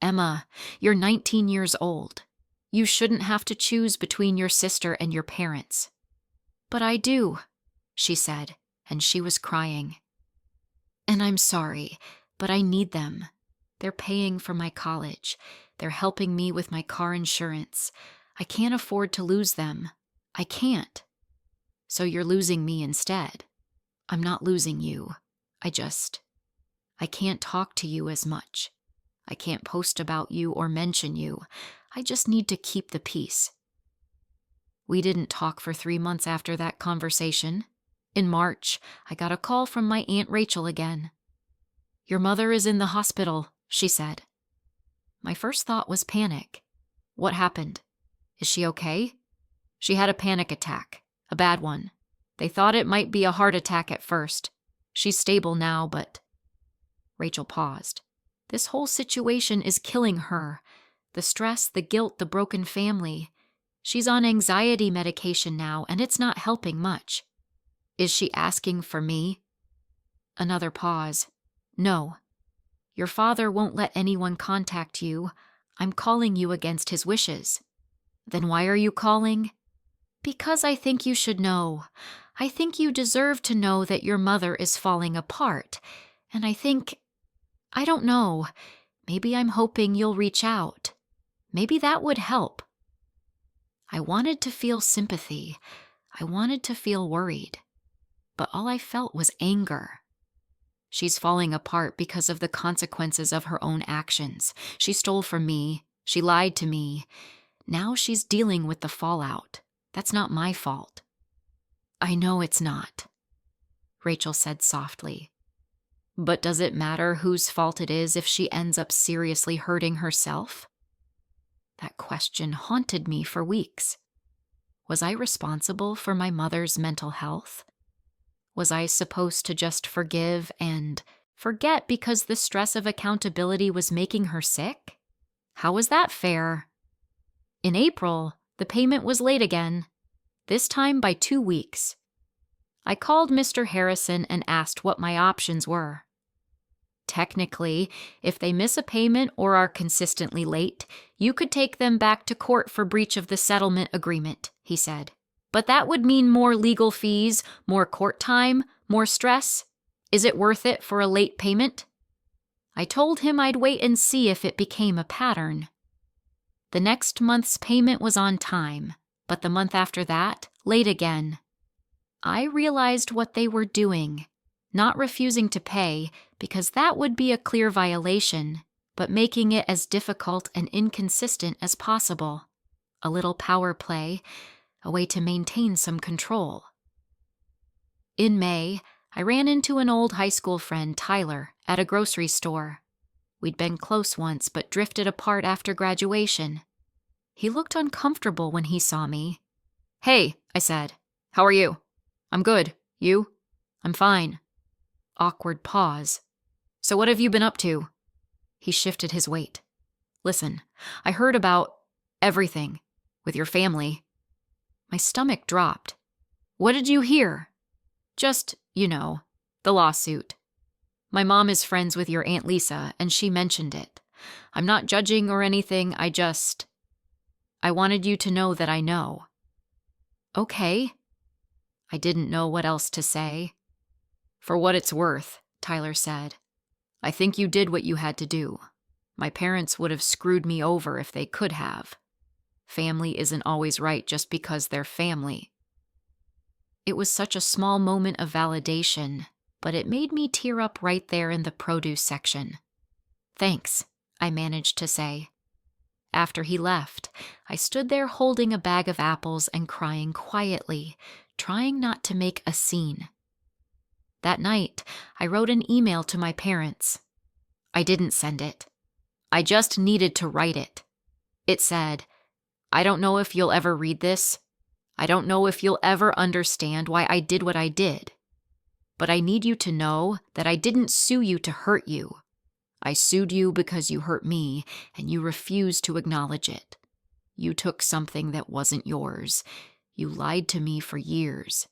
Speaker 1: "Emma, you're 19 years old. You shouldn't have to choose between your sister and your parents." "But I do," she said, and she was crying. "And I'm sorry, but I need them. They're paying for my college. They're helping me with my car insurance. I can't afford to lose them. I can't." "So you're losing me instead." "I'm not losing you. I can't talk to you as much. I can't post about you or mention you. I just need to keep the peace." We didn't talk for 3 months after that conversation. In March, I got a call from my Aunt Rachel again. "Your mother is in the hospital," she said. My first thought was panic. "What happened? Is she okay?" "She had a panic attack, a bad one. They thought it might be a heart attack at first. She's stable now, but—" Rachel paused. "This whole situation is killing her. The stress, the guilt, the broken family. She's on anxiety medication now, and it's not helping much." "Is she asking for me?" Another pause. "No. Your father won't let anyone contact you. I'm calling you against his wishes." "Then why are you calling?" "Because I think you should know. I think you deserve to know that your mother is falling apart. And I don't know. Maybe I'm hoping you'll reach out. Maybe that would help." I wanted to feel sympathy. I wanted to feel worried. But all I felt was anger. She's falling apart because of the consequences of her own actions. She stole from me. She lied to me. Now she's dealing with the fallout. That's not my fault. "I know it's not," Rachel said softly. "But does it matter whose fault it is if she ends up seriously hurting herself?" That question haunted me for weeks. Was I responsible for my mother's mental health? Was I supposed to just forgive and forget because the stress of accountability was making her sick? How was that fair? In April, the payment was late again, this time by 2 weeks. I called Mr. Harrison and asked what my options were. "Technically, if they miss a payment or are consistently late, you could take them back to court for breach of the settlement agreement," he said. "But that would mean more legal fees, more court time, more stress. Is it worth it for a late payment?" I told him I'd wait and see if it became a pattern. The next month's payment was on time, but the month after that, late again. I realized what they were doing, not refusing to pay, because that would be a clear violation, but making it as difficult and inconsistent as possible. A little power play, a way to maintain some control. In May, I ran into an old high school friend, Tyler, at a grocery store. We'd been close once, but drifted apart after graduation. He looked uncomfortable when he saw me. "Hey," I said. "How are you?" "I'm good. You?" "I'm fine." Awkward pause. "So what have you been up to?" He shifted his weight. "Listen, I heard about everything with your family." My stomach dropped. "What did you hear?" "Just, the lawsuit. My mom is friends with your Aunt Lisa, and she mentioned it. I'm not judging or anything, I wanted you to know that I know." Okay. I didn't know what else to say. For what it's worth, Tyler said, I think you did what you had to do. My parents would have screwed me over if they could have. Family isn't always right just because they're family. It was such a small moment of validation, but it made me tear up right there in the produce section. Thanks, I managed to say. After he left, I stood there holding a bag of apples and crying quietly, trying not to make a scene. That night, I wrote an email to my parents. I didn't send it. I just needed to write it. It said, I don't know if you'll ever read this. I don't know if you'll ever understand why I did what I did. But I need you to know that I didn't sue you to hurt you. I sued you because you hurt me, and you refused to acknowledge it. You took something that wasn't yours. You lied to me for years.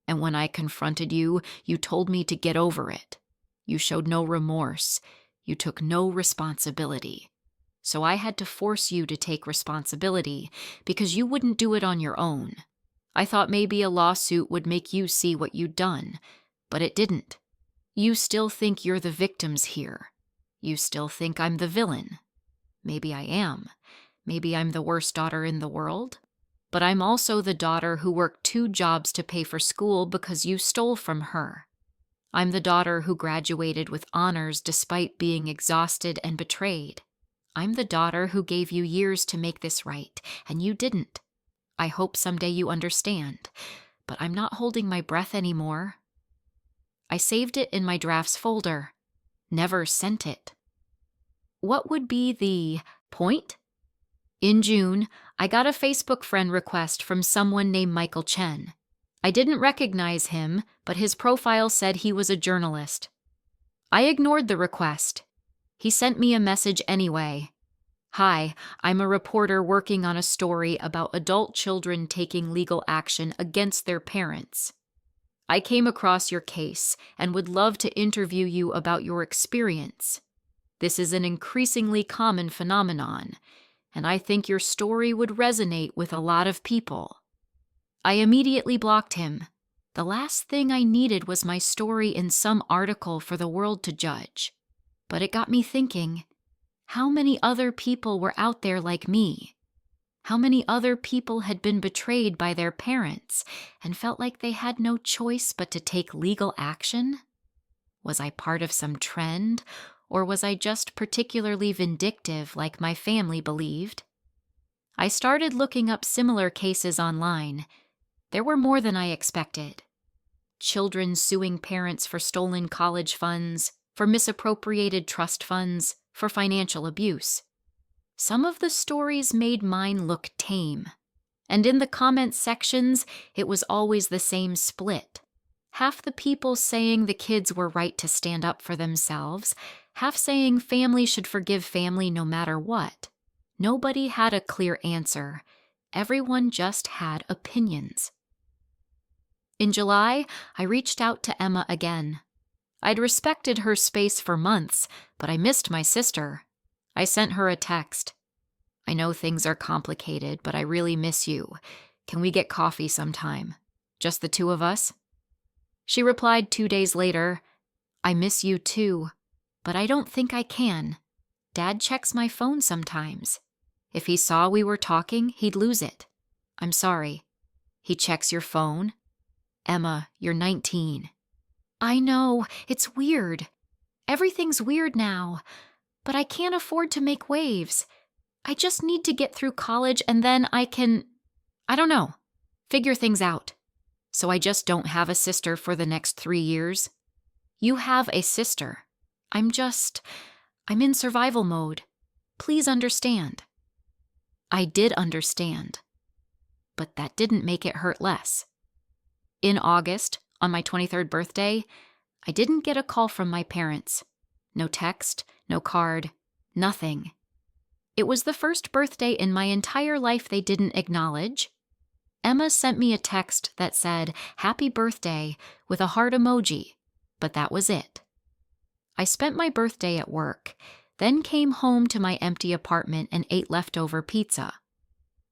Speaker 1: And when I confronted you, you told me to get over it. You showed no remorse. You took no responsibility. So I had to force you to take responsibility because you wouldn't do it on your own. I thought maybe a lawsuit would make you see what you'd done, but it didn't. You still think you're the victims here. You still think I'm the villain. Maybe I am. Maybe I'm the worst daughter in the world. But I'm also the daughter who worked 2 jobs to pay for school because you stole from her. I'm the daughter who graduated with honors despite being exhausted and betrayed. I'm the daughter who gave you years to make this right, and you didn't. I hope someday you understand, but I'm not holding my breath anymore. I saved it in my drafts folder. Never sent it. What would be the point? In June, I got a Facebook friend request from someone named Michael Chen. I didn't recognize him, but his profile said he was a journalist. I ignored the request. He sent me a message anyway. Hi, I'm a reporter working on a story about adult children taking legal action against their parents. I came across your case and would love to interview you about your experience. This is an increasingly common phenomenon, and I think your story would resonate with a lot of people. I immediately blocked him. The last thing I needed was my story in some article for the world to judge. But it got me thinking, how many other people were out there like me? How many other people had been betrayed by their parents and felt like they had no choice but to take legal action? Was I part of some trend, or was I just particularly vindictive like my family believed? I started looking up similar cases online. There were more than I expected. Children suing parents for stolen college funds, for misappropriated trust funds, for financial abuse. Some of the stories made mine look tame. And in the comment sections, it was always the same split. Half the people saying the kids were right to stand up for themselves, half saying family should forgive family no matter what. Nobody had a clear answer. Everyone just had opinions. In July, I reached out to Emma again. I'd respected her space for months, but I missed my sister. I sent her a text. I know things are complicated, but I really miss you. Can we get coffee sometime? Just the 2 of us? She replied 2 days later, I miss you too, but I don't think I can. Dad checks my phone sometimes. If he saw we were talking, he'd lose it. I'm sorry. He checks your phone? Emma, you're 19. I know, it's weird. Everything's weird now, but I can't afford to make waves. I just need to get through college and then I can, I don't know, figure things out. So I just don't have a sister for the next 3 years. You have a sister. I'm in survival mode. Please understand. I did understand, but that didn't make it hurt less. In August, on my 23rd birthday, I didn't get a call from my parents. No text, no card, nothing. It was the first birthday in my entire life they didn't acknowledge. Emma sent me a text that said, "Happy birthday," with a heart emoji, but that was it. I spent my birthday at work, then came home to my empty apartment and ate leftover pizza.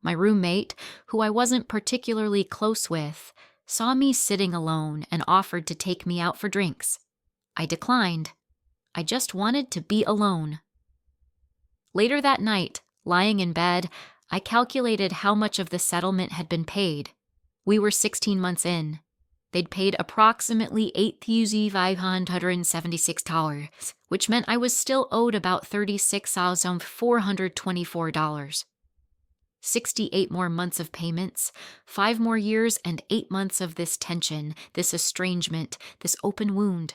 Speaker 1: My roommate, who I wasn't particularly close with, saw me sitting alone and offered to take me out for drinks. I declined. I just wanted to be alone. Later that night, lying in bed, I calculated how much of the settlement had been paid. We were 16 months in. They'd paid approximately $8,576, which meant I was still owed about $36,424. 68 more months of payments, 5 more years, and 8 months of this tension, this estrangement, this open wound.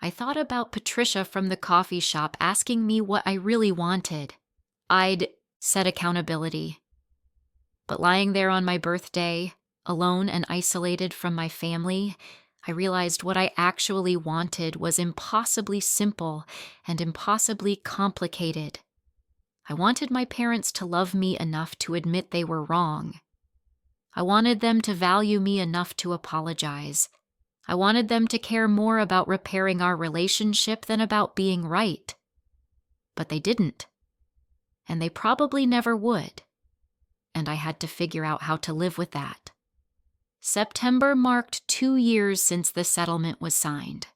Speaker 1: I thought about Patricia from the coffee shop asking me what I really wanted. I'd set accountability. But lying there on my birthday, alone and isolated from my family, I realized what I actually wanted was impossibly simple and impossibly complicated. I wanted my parents to love me enough to admit they were wrong. I wanted them to value me enough to apologize. I wanted them to care more about repairing our relationship than about being right. But they didn't. And they probably never would. And I had to figure out how to live with that. September marked 2 years since the settlement was signed.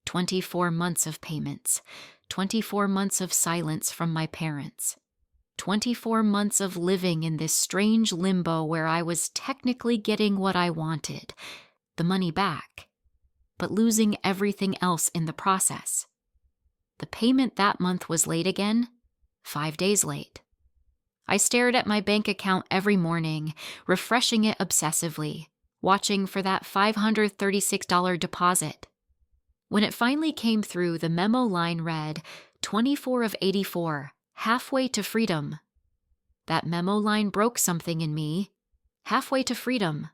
Speaker 1: 24 months of payments. 24 months of silence from my parents. 24 months of living in this strange limbo where I was technically getting what I wanted, the money back, but losing everything else in the process. The payment that month was late again, 5 days late. I stared at my bank account every morning, refreshing it obsessively, watching for that $536 deposit. When it finally came through, the memo line read, 24 of 84, halfway to freedom. That memo line broke something in me. Halfway to freedom.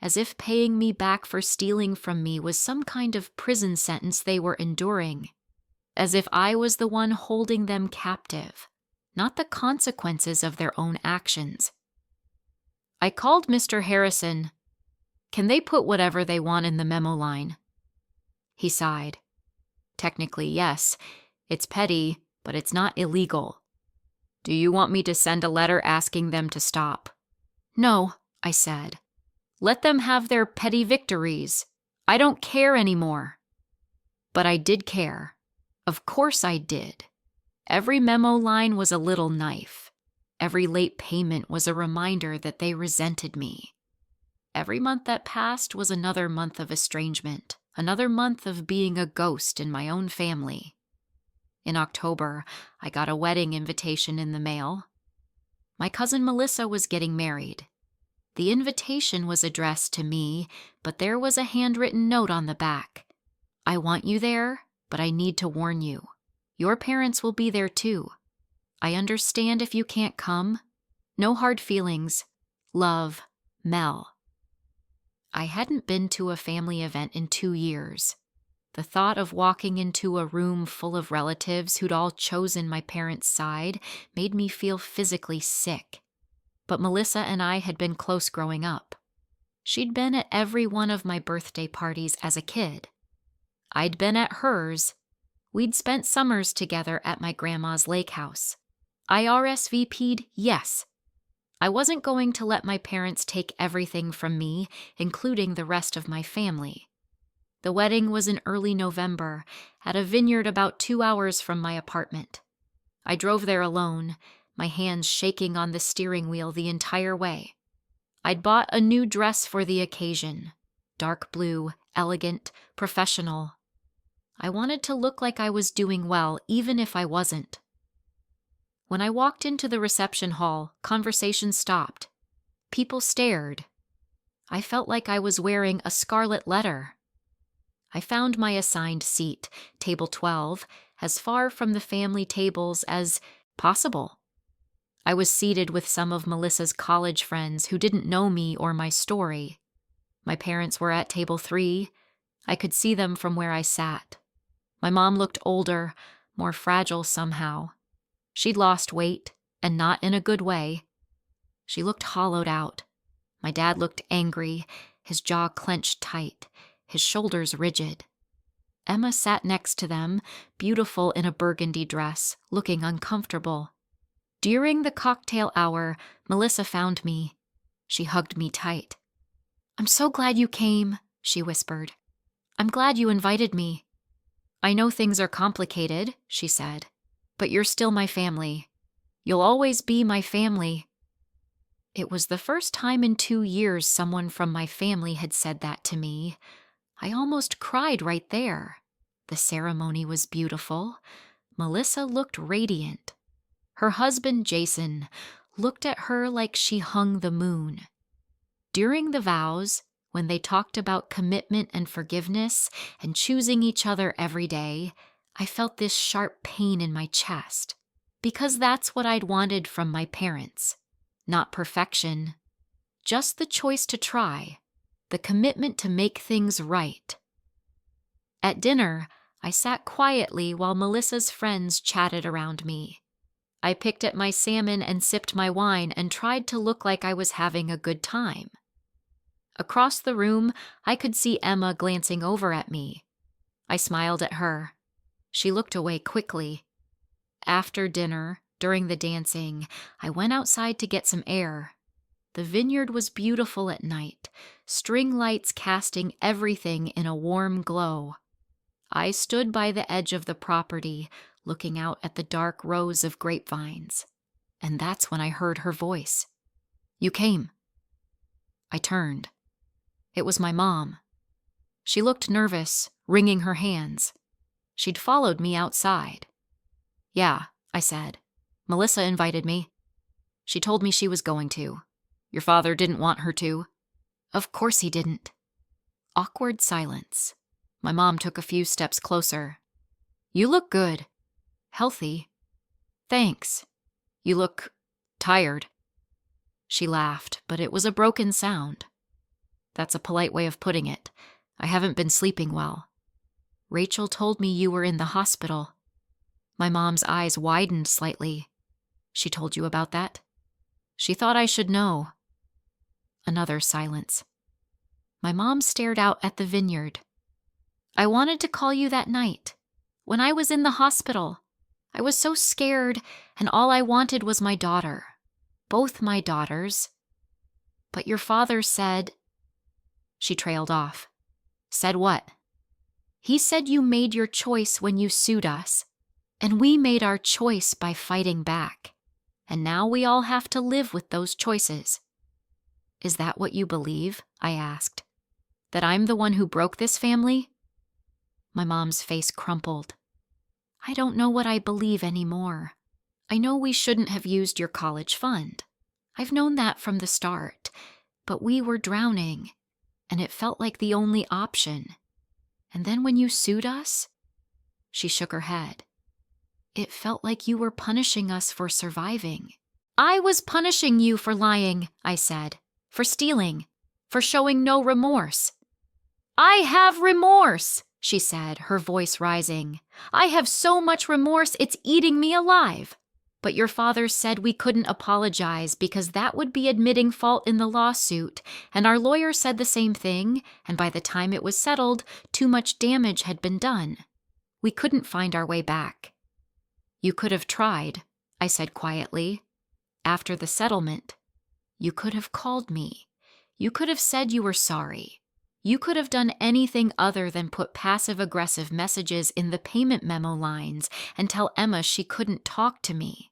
Speaker 1: As if paying me back for stealing from me was some kind of prison sentence they were enduring. As if I was the one holding them captive, not the consequences of their own actions. I called Mr. Harrison. Can they put whatever they want in the memo line? He sighed. Technically, yes. It's petty, but it's not illegal. Do you want me to send a letter asking them to stop? No, I said. Let them have their petty victories. I don't care anymore. But I did care. Of course I did. Every memo line was a little knife. Every late payment was a reminder that they resented me. Every month that passed was another month of estrangement, another month of being a ghost in my own family. In October, I got a wedding invitation in the mail. My cousin Melissa was getting married. The invitation was addressed to me, but there was a handwritten note on the back. I want you there, but I need to warn you. Your parents will be there too. I understand if you can't come. No hard feelings. Love, Mel. I hadn't been to a family event in 2 years. The thought of walking into a room full of relatives who'd all chosen my parents' side made me feel physically sick. But Melissa and I had been close growing up. She'd been at every one of my birthday parties as a kid. I'd been at hers. We'd spent summers together at my grandma's lake house. I RSVP'd yes. I wasn't going to let my parents take everything from me, including the rest of my family. The wedding was in early November, at a vineyard about 2 hours from my apartment. I drove there alone, my hands shaking on the steering wheel the entire way. I'd bought a new dress for the occasion, dark blue, elegant, professional. I wanted to look like I was doing well, even if I wasn't. When I walked into the reception hall, conversation stopped. People stared. I felt like I was wearing a scarlet letter. I found my assigned seat, table 12, as far from the family tables as possible. I was seated with some of Melissa's college friends who didn't know me or my story. My parents were at table 3. I could see them from where I sat. My mom looked older, more fragile somehow. She'd lost weight, and not in a good way. She looked hollowed out. My dad looked angry, his jaw clenched tight, his shoulders rigid. Emma sat next to them, beautiful in a burgundy dress, looking uncomfortable. During the cocktail hour, Melissa found me. She hugged me tight. "I'm so glad you came," she whispered. "I'm glad you invited me." "I know things are complicated," she said, "but you're still my family. You'll always be my family." It was the first time in 2 years someone from my family had said that to me. I almost cried right there. The ceremony was beautiful. Melissa looked radiant. Her husband, Jason, looked at her like she hung the moon. During the vows, when they talked about commitment and forgiveness and choosing each other every day, I felt this sharp pain in my chest. Because that's what I'd wanted from my parents. Not perfection, just the choice to try, the commitment to make things right. At dinner, I sat quietly while Melissa's friends chatted around me. I picked at my salmon and sipped my wine and tried to look like I was having a good time. Across the room, I could see Emma glancing over at me. I smiled at her. She looked away quickly. After dinner, during the dancing, I went outside to get some air. The vineyard was beautiful at night, string lights casting everything in a warm glow. I stood by the edge of the property, looking out at the dark rows of grapevines. And that's when I heard her voice. "You came." I turned. It was my mom. She looked nervous, wringing her hands. She'd followed me outside. "Yeah," I said. "Melissa invited me. She told me she was going to. Your father didn't want her to." "Of course he didn't." Awkward silence. My mom took a few steps closer. "You look good. Healthy." "Thanks. You look tired." She laughed, but it was a broken sound. "That's a polite way of putting it. I haven't been sleeping well. Rachel told me you were in the hospital." My mom's eyes widened slightly. "She told you about that?" "She thought I should know." Another silence. My mom stared out at the vineyard. "I wanted to call you that night. When I was in the hospital, I was so scared, and all I wanted was my daughter. Both my daughters. But your father said—" She trailed off. "Said what?" "He said you made your choice when you sued us, and we made our choice by fighting back. And now we all have to live with those choices." "Is that what you believe?" I asked. "That I'm the one who broke this family?" My mom's face crumpled. "I don't know what I believe anymore. I know we shouldn't have used your college fund. I've known that from the start. But we were drowning, and it felt like the only option. And then when you sued us," she shook her head, "it felt like you were punishing us for surviving." "I was punishing you for lying," I said, "for stealing, for showing no remorse." "I have remorse," she said, her voice rising. "I have so much remorse it's eating me alive. But your father said we couldn't apologize because that would be admitting fault in the lawsuit, and our lawyer said the same thing, and by the time it was settled, too much damage had been done. We couldn't find our way back." "You could have tried," I said quietly. "After the settlement, you could have called me. You could have said you were sorry. You could have done anything other than put passive-aggressive messages in the payment memo lines and tell Emma she couldn't talk to me."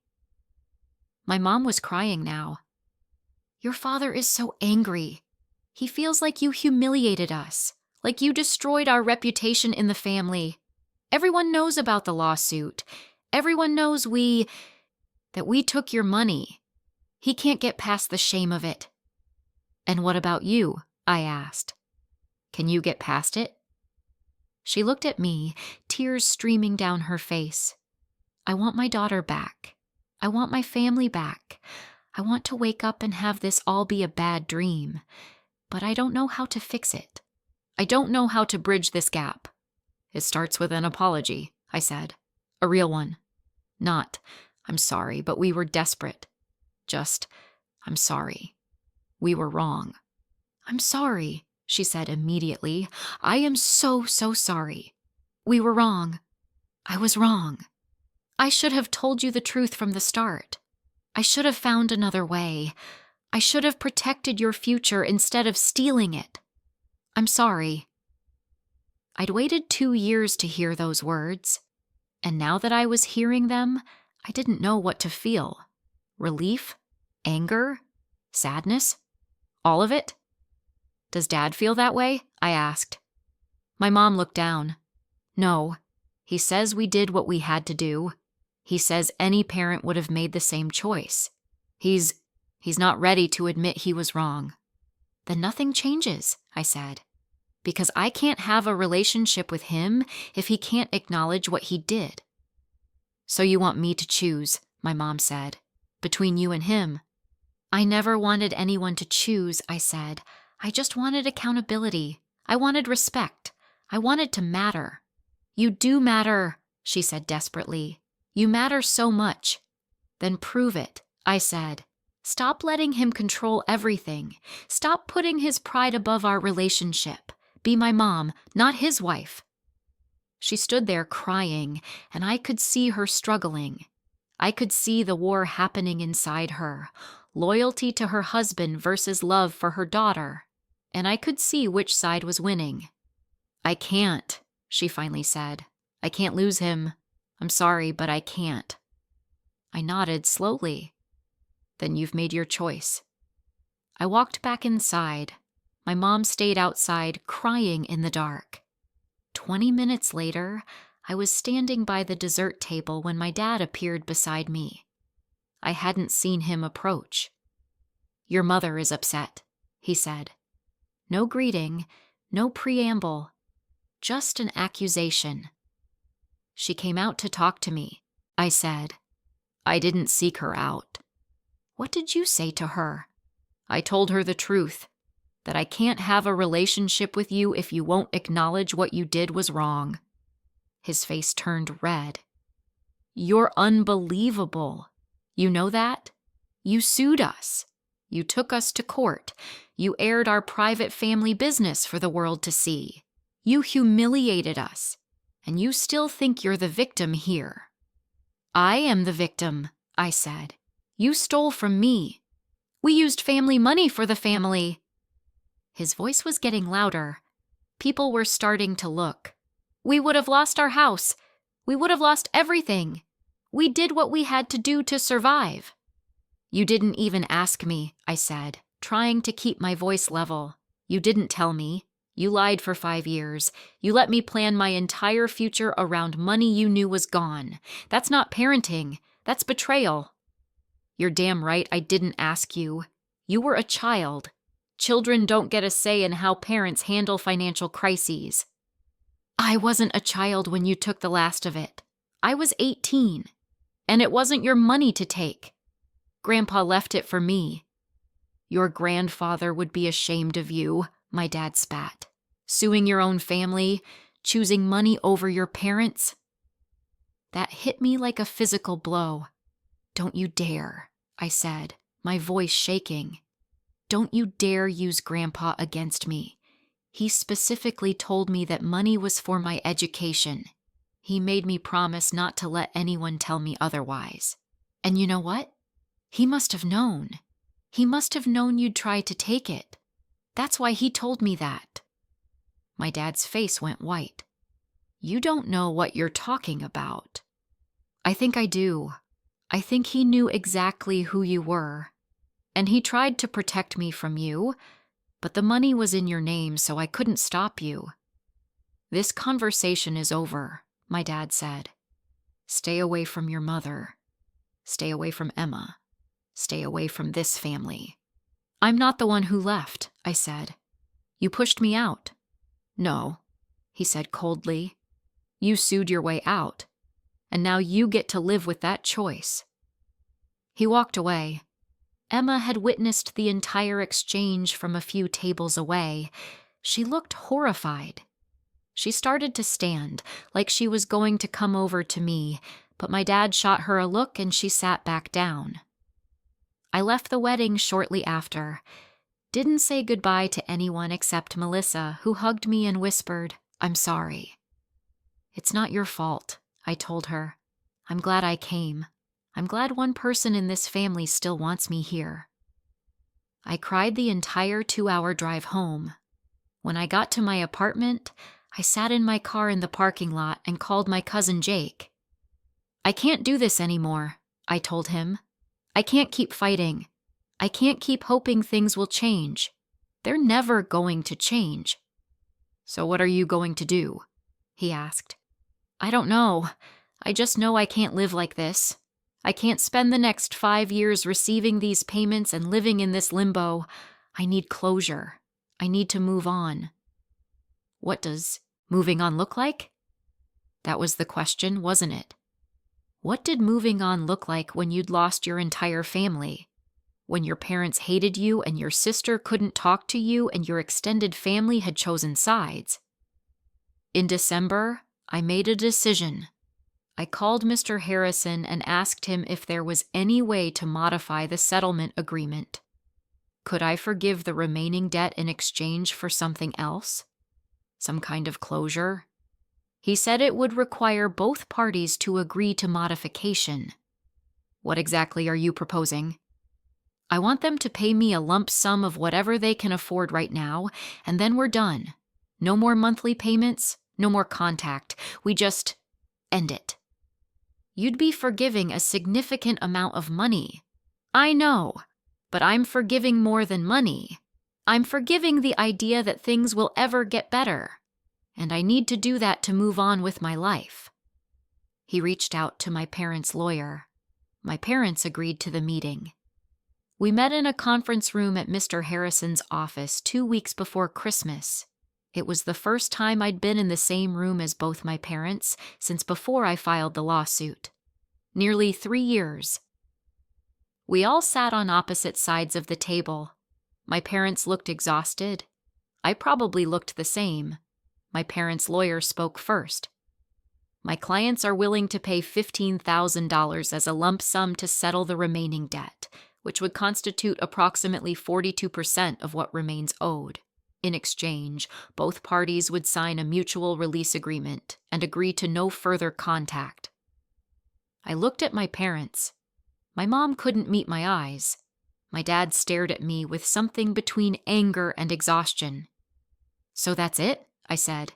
Speaker 1: My mom was crying now. "Your father is so angry. He feels like you humiliated us, like you destroyed our reputation in the family. Everyone knows about the lawsuit. Everyone knows that we took your money. He can't get past the shame of it." "And what about you?" I asked. "Can you get past it?" She looked at me, tears streaming down her face. "I want my daughter back. I want my family back. I want to wake up and have this all be a bad dream. But I don't know how to fix it. I don't know how to bridge this gap." "It starts with an apology," I said. "A real one. Not, 'I'm sorry, but we were desperate.' Just, 'I'm sorry. We were wrong.'" "I'm sorry," she said immediately. "I am so, so sorry. We were wrong. I was wrong. I should have told you the truth from the start. I should have found another way. I should have protected your future instead of stealing it. I'm sorry." I'd waited 2 years to hear those words, and now that I was hearing them, I didn't know what to feel. Relief? Anger? Sadness? All of it? "Does Dad feel that way?" I asked. My mom looked down. "No. He says we did what we had to do. He says any parent would have made the same choice. He's not ready to admit he was wrong." "Then nothing changes," I said, "because I can't have a relationship with him if he can't acknowledge what he did." "So you want me to choose," my mom said, "between you and him?" "I never wanted anyone to choose," I said. "I just wanted accountability. I wanted respect. I wanted to matter." "You do matter," she said desperately. "You matter so much." "Then prove it," I said. "Stop letting him control everything. Stop putting his pride above our relationship. Be my mom, not his wife." She stood there crying, and I could see her struggling. I could see the war happening inside her, loyalty to her husband versus love for her daughter, and I could see which side was winning. "I can't," she finally said. "I can't lose him. I'm sorry, but I can't." I nodded slowly. "Then you've made your choice." I walked back inside. My mom stayed outside, crying in the dark. 20 minutes later, I was standing by the dessert table when my dad appeared beside me. I hadn't seen him approach. "Your mother is upset," he said. No greeting, no preamble, just an accusation. "She came out to talk to me," I said. "I didn't seek her out." "What did you say to her?" "I told her the truth, that I can't have a relationship with you if you won't acknowledge what you did was wrong." His face turned red. "You're unbelievable. You know that? You sued us. You took us to court. You aired our private family business for the world to see. You humiliated us. And you still think you're the victim here." "I am the victim," I said. "You stole from me. We used family money for the family." His voice was getting louder. People were starting to look. "We would have lost our house. We would have lost everything. We did what we had to do to survive." "You didn't even ask me," I said, trying to keep my voice level. "You didn't tell me. You lied for 5 years. You let me plan my entire future around money you knew was gone. That's not parenting. That's betrayal." "You're damn right I didn't ask you. You were a child. Children don't get a say in how parents handle financial crises." "I wasn't a child when you took the last of it. I was 18. And it wasn't your money to take. Grandpa left it for me." "Your grandfather would be ashamed of you," my dad spat. "Suing your own family, choosing money over your parents." That hit me like a physical blow. "Don't you dare," I said, my voice shaking. "Don't you dare use Grandpa against me. He specifically told me that money was for my education. He made me promise not to let anyone tell me otherwise. And you know what? He must have known. He must have known you'd try to take it. That's why he told me that." My dad's face went white. "You don't know what you're talking about." "I think I do. I think he knew exactly who you were. And he tried to protect me from you, but the money was in your name, so I couldn't stop you." "This conversation is over," my dad said. "Stay away from your mother. Stay away from Emma. Stay away from this family." "I'm not the one who left," I said. "You pushed me out." "No," he said coldly. "You sued your way out, and now you get to live with that choice." He walked away. Emma had witnessed the entire exchange from a few tables away. She looked horrified. She started to stand, like she was going to come over to me, but my dad shot her a look and she sat back down. I left the wedding shortly after. Didn't say goodbye to anyone except Melissa, who hugged me and whispered, "I'm sorry." "It's not your fault," I told her. "I'm glad I came. I'm glad one person in this family still wants me here. I cried the entire 2-hour drive home. When I got to my apartment, I sat in my car in the parking lot and called my cousin Jake. I can't do this anymore, I told him. I can't keep fighting. I can't keep hoping things will change. They're never going to change. So what are you going to do? He asked. I don't know. I just know I can't live like this. I can't spend the next 5 years receiving these payments and living in this limbo. I need closure. I need to move on. What does moving on look like? That was the question, wasn't it? What did moving on look like when you'd lost your entire family? When your parents hated you and your sister couldn't talk to you and your extended family had chosen sides? In December, I made a decision. I called Mr. Harrison and asked him if there was any way to modify the settlement agreement. Could I forgive the remaining debt in exchange for something else? Some kind of closure? He said it would require both parties to agree to modification. What exactly are you proposing? I want them to pay me a lump sum of whatever they can afford right now, and then we're done. No more monthly payments, no more contact. We just end it. You'd be forgiving a significant amount of money. I know, but I'm forgiving more than money. I'm forgiving the idea that things will ever get better, and I need to do that to move on with my life. He reached out to my parents' lawyer. My parents agreed to the meeting. We met in a conference room at Mr. Harrison's office 2 weeks before Christmas. It was the first time I'd been in the same room as both my parents since before I filed the lawsuit. Nearly 3 years. We all sat on opposite sides of the table. My parents looked exhausted. I probably looked the same. My parents' lawyer spoke first. My clients are willing to pay $15,000 as a lump sum to settle the remaining debt, which would constitute approximately 42% of what remains owed. In exchange, both parties would sign a mutual release agreement and agree to no further contact. I looked at my parents. My mom couldn't meet my eyes. My dad stared at me with something between anger and exhaustion. So that's it? I said.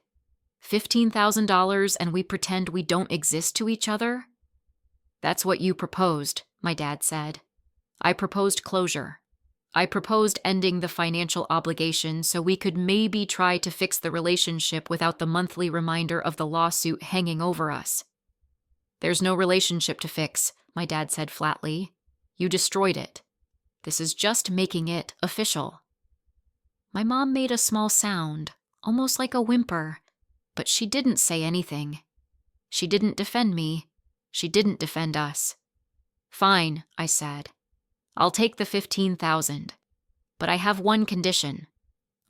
Speaker 1: $15,000 and we pretend we don't exist to each other? That's what you proposed, my dad said. I proposed closure. I proposed ending the financial obligation so we could maybe try to fix the relationship without the monthly reminder of the lawsuit hanging over us. There's no relationship to fix, my dad said flatly. You destroyed it. This is just making it official. My mom made a small sound, almost like a whimper, but she didn't say anything. She didn't defend me. She didn't defend us. Fine, I said. I'll take the $15,000, but I have one condition.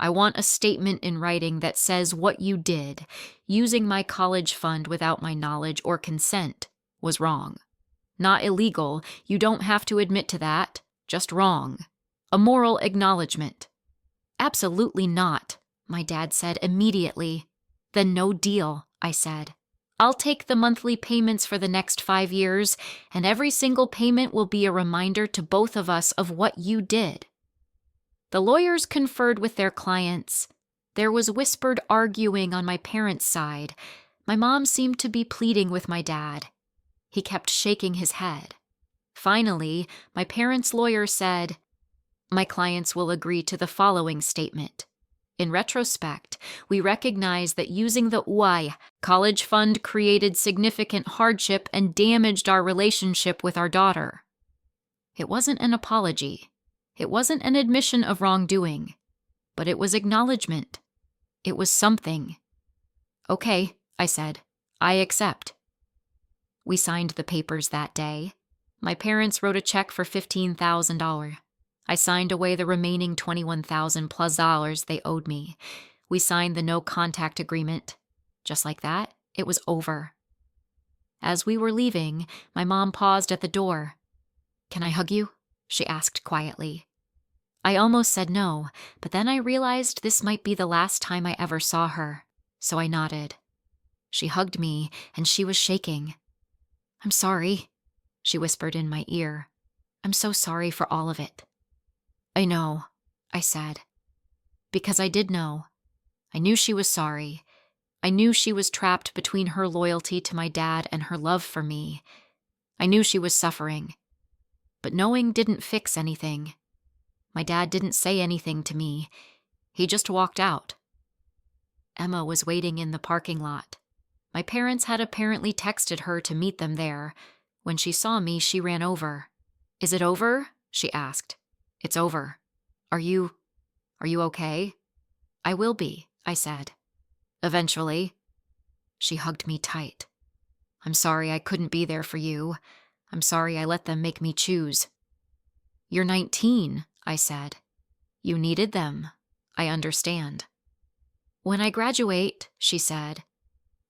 Speaker 1: I want a statement in writing that says what you did, using my college fund without my knowledge or consent, was wrong. Not illegal, you don't have to admit to that, just wrong. A moral acknowledgement. Absolutely not, my dad said immediately. Then no deal, I said. I'll take the monthly payments for the next 5 years, and every single payment will be a reminder to both of us of what you did. The lawyers conferred with their clients. There was whispered arguing on my parents' side. My mom seemed to be pleading with my dad. He kept shaking his head. Finally, my parents' lawyer said, "My clients will agree to the following statement. In retrospect, we recognize that using the UAI college fund created significant hardship and damaged our relationship with our daughter." It wasn't an apology. It wasn't an admission of wrongdoing. But it was acknowledgement. It was something. Okay, I said. I accept. We signed the papers that day. My parents wrote a check for $15,000. I signed away the remaining $21,000 plus dollars they owed me. We signed the no-contact agreement. Just like that, it was over. As we were leaving, my mom paused at the door. "Can I hug you?" she asked quietly. I almost said no, but then I realized this might be the last time I ever saw her, so I nodded. She hugged me, and she was shaking. "I'm sorry," she whispered in my ear. "I'm so sorry for all of it." "I know," I said. Because I did know. I knew she was sorry. I knew she was trapped between her loyalty to my dad and her love for me. I knew she was suffering. But knowing didn't fix anything. My dad didn't say anything to me. He just walked out. Emma was waiting in the parking lot. My parents had apparently texted her to meet them there. When she saw me, she ran over. "Is it over?" she asked. "It's over. Are you okay?" "I will be," I said. "Eventually." She hugged me tight. "I'm sorry I couldn't be there for you. I'm sorry I let them make me choose." "You're 19, I said. "You needed them. I understand." "When I graduate," she said,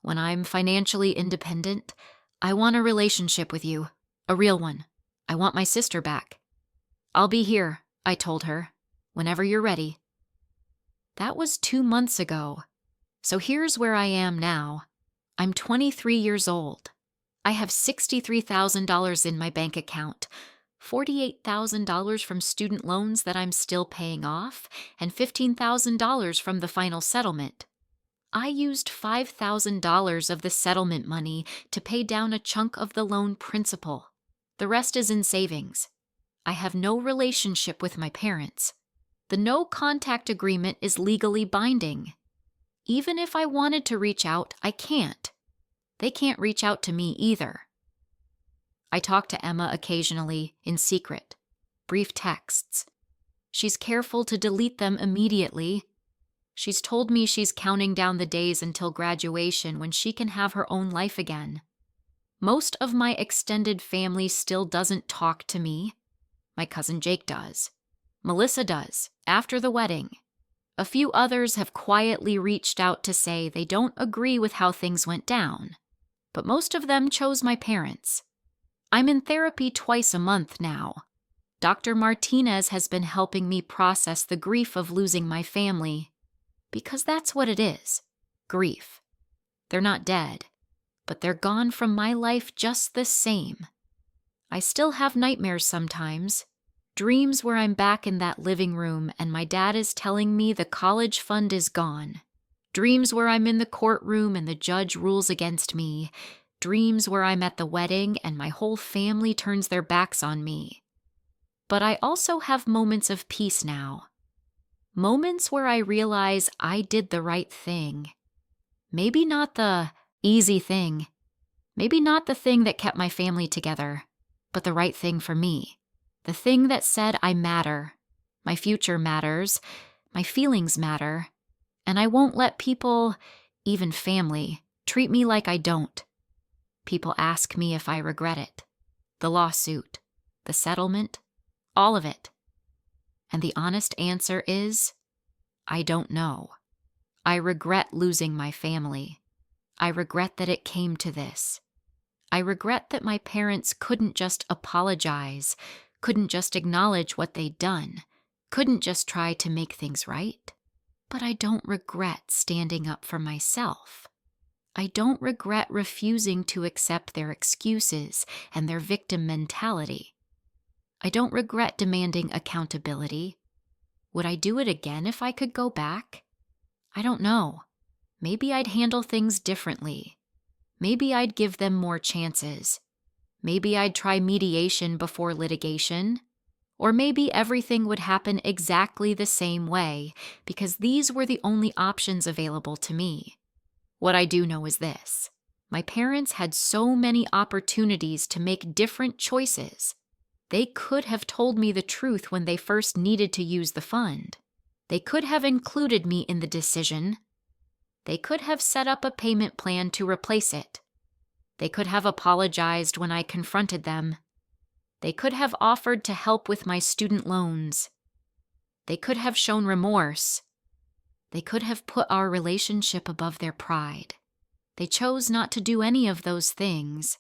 Speaker 1: "when I'm financially independent, I want a relationship with you. A real one. I want my sister back." "I'll be here," I told her, "whenever you're ready." That was 2 months ago. So here's where I am now. I'm 23 years old. I have $63,000 in my bank account, $48,000 from student loans that I'm still paying off, and $15,000 from the final settlement. I used $5,000 of the settlement money to pay down a chunk of the loan principal. The rest is in savings. I have no relationship with my parents. The no contact agreement is legally binding. Even if I wanted to reach out, I can't. They can't reach out to me either. I talk to Emma occasionally, in secret. Brief texts. She's careful to delete them immediately. She's told me she's counting down the days until graduation when she can have her own life again. Most of my extended family still doesn't talk to me. My cousin Jake does. Melissa does, after the wedding. A few others have quietly reached out to say they don't agree with how things went down. But most of them chose my parents. I'm in therapy twice a month now. Dr. Martinez has been helping me process the grief of losing my family. Because that's what it is. Grief. They're not dead, but they're gone from my life just the same. I still have nightmares sometimes. Dreams where I'm back in that living room and my dad is telling me the college fund is gone. Dreams where I'm in the courtroom and the judge rules against me. Dreams where I'm at the wedding and my whole family turns their backs on me. But I also have moments of peace now. Moments where I realize I did the right thing. Maybe not the easy thing. Maybe not the thing that kept my family together, but the right thing for me. The thing that said I matter. My future matters. My feelings matter. And I won't let people, even family, treat me like I don't. People ask me if I regret it. The lawsuit. The settlement. All of it. And the honest answer is, I don't know. I regret losing my family. I regret that it came to this. I regret that my parents couldn't just apologize, couldn't just acknowledge what they'd done, couldn't just try to make things right. But I don't regret standing up for myself. I don't regret refusing to accept their excuses and their victim mentality. I don't regret demanding accountability. Would I do it again if I could go back? I don't know. Maybe I'd handle things differently. Maybe I'd give them more chances. Maybe I'd try mediation before litigation. Or maybe everything would happen exactly the same way because these were the only options available to me. What I do know is this. My parents had so many opportunities to make different choices. They could have told me the truth when they first needed to use the fund. They could have included me in the decision. They could have set up a payment plan to replace it. They could have apologized when I confronted them. They could have offered to help with my student loans. They could have shown remorse. They could have put our relationship above their pride. They chose not to do any of those things,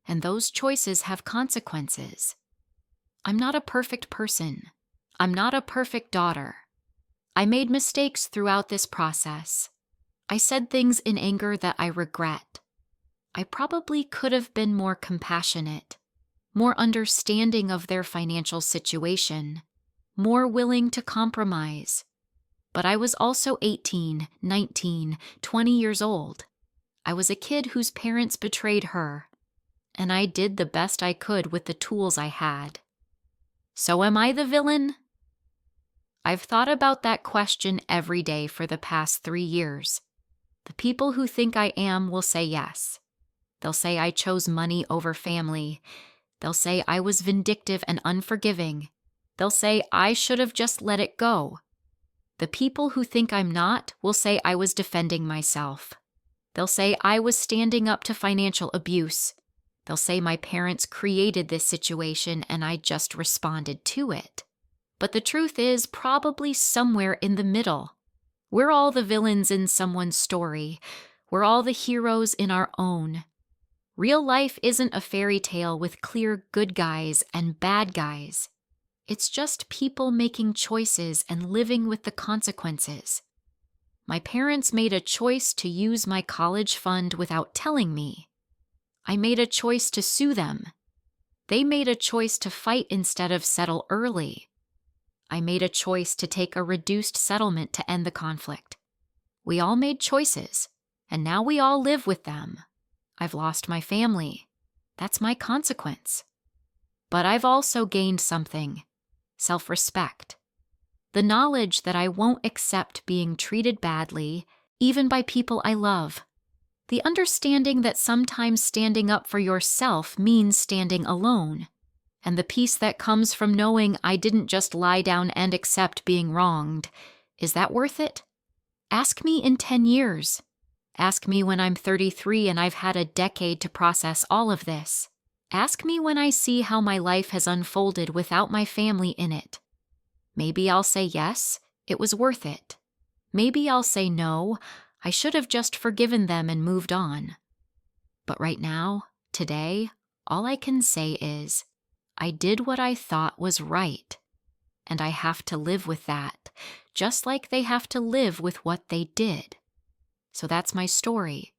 Speaker 1: and those choices have consequences. I'm not a perfect person. I'm not a perfect daughter. I made mistakes throughout this process. I said things in anger that I regret. I probably could have been more compassionate, more understanding of their financial situation, more willing to compromise. But I was also 18, 19, 20 years old. I was a kid whose parents betrayed her, and I did the best I could with the tools I had. So am I the villain? I've thought about that question every day for the past 3 years. The people who think I am will say yes. They'll say I chose money over family. They'll say I was vindictive and unforgiving. They'll say I should have just let it go. The people who think I'm not will say I was defending myself. They'll say I was standing up to financial abuse. They'll say my parents created this situation and I just responded to it. But the truth is probably somewhere in the middle. We're all the villains in someone's story. We're all the heroes in our own. Real life isn't a fairy tale with clear good guys and bad guys. It's just people making choices and living with the consequences. My parents made a choice to use my college fund without telling me. I made a choice to sue them. They made a choice to fight instead of settle early. I made a choice to take a reduced settlement to end the conflict. We all made choices, and now we all live with them. I've lost my family. That's my consequence. But I've also gained something: self-respect. The knowledge that I won't accept being treated badly, even by people I love. The understanding that sometimes standing up for yourself means standing alone. And the peace that comes from knowing I didn't just lie down and accept being wronged. Is that worth it? Ask me in 10 years. Ask me when I'm 33 and I've had a decade to process all of this. Ask me when I see how my life has unfolded without my family in it. Maybe I'll say yes, it was worth it. Maybe I'll say no, I should have just forgiven them and moved on. But right now, today, all I can say is, I did what I thought was right. And I have to live with that, just like they have to live with what they did. So that's my story.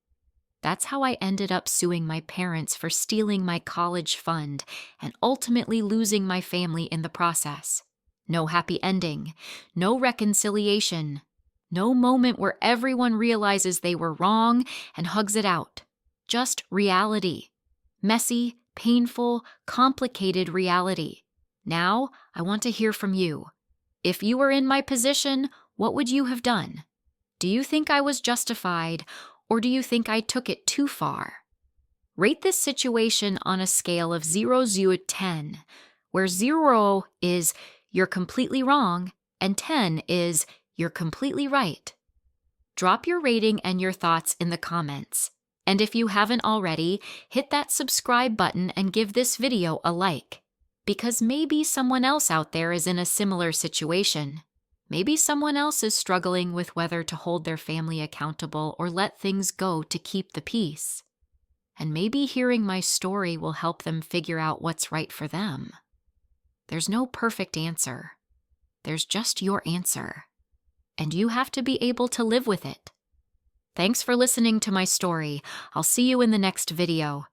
Speaker 1: That's how I ended up suing my parents for stealing my college fund and ultimately losing my family in the process. No happy ending, no reconciliation, no moment where everyone realizes they were wrong and hugs it out. Just reality. Messy, painful, complicated reality. Now, I want to hear from you. If you were in my position, what would you have done? Do you think I was justified, or do you think I took it too far? Rate this situation on a scale of 0 to 10, where 0 is you're completely wrong and 10 is you're completely right. Drop your rating and your thoughts in the comments. And if you haven't already, hit that subscribe button and give this video a like. Because maybe someone else out there is in a similar situation. Maybe someone else is struggling with whether to hold their family accountable or let things go to keep the peace. And maybe hearing my story will help them figure out what's right for them. There's no perfect answer. There's just your answer. And you have to be able to live with it. Thanks for listening to my story. I'll see you in the next video.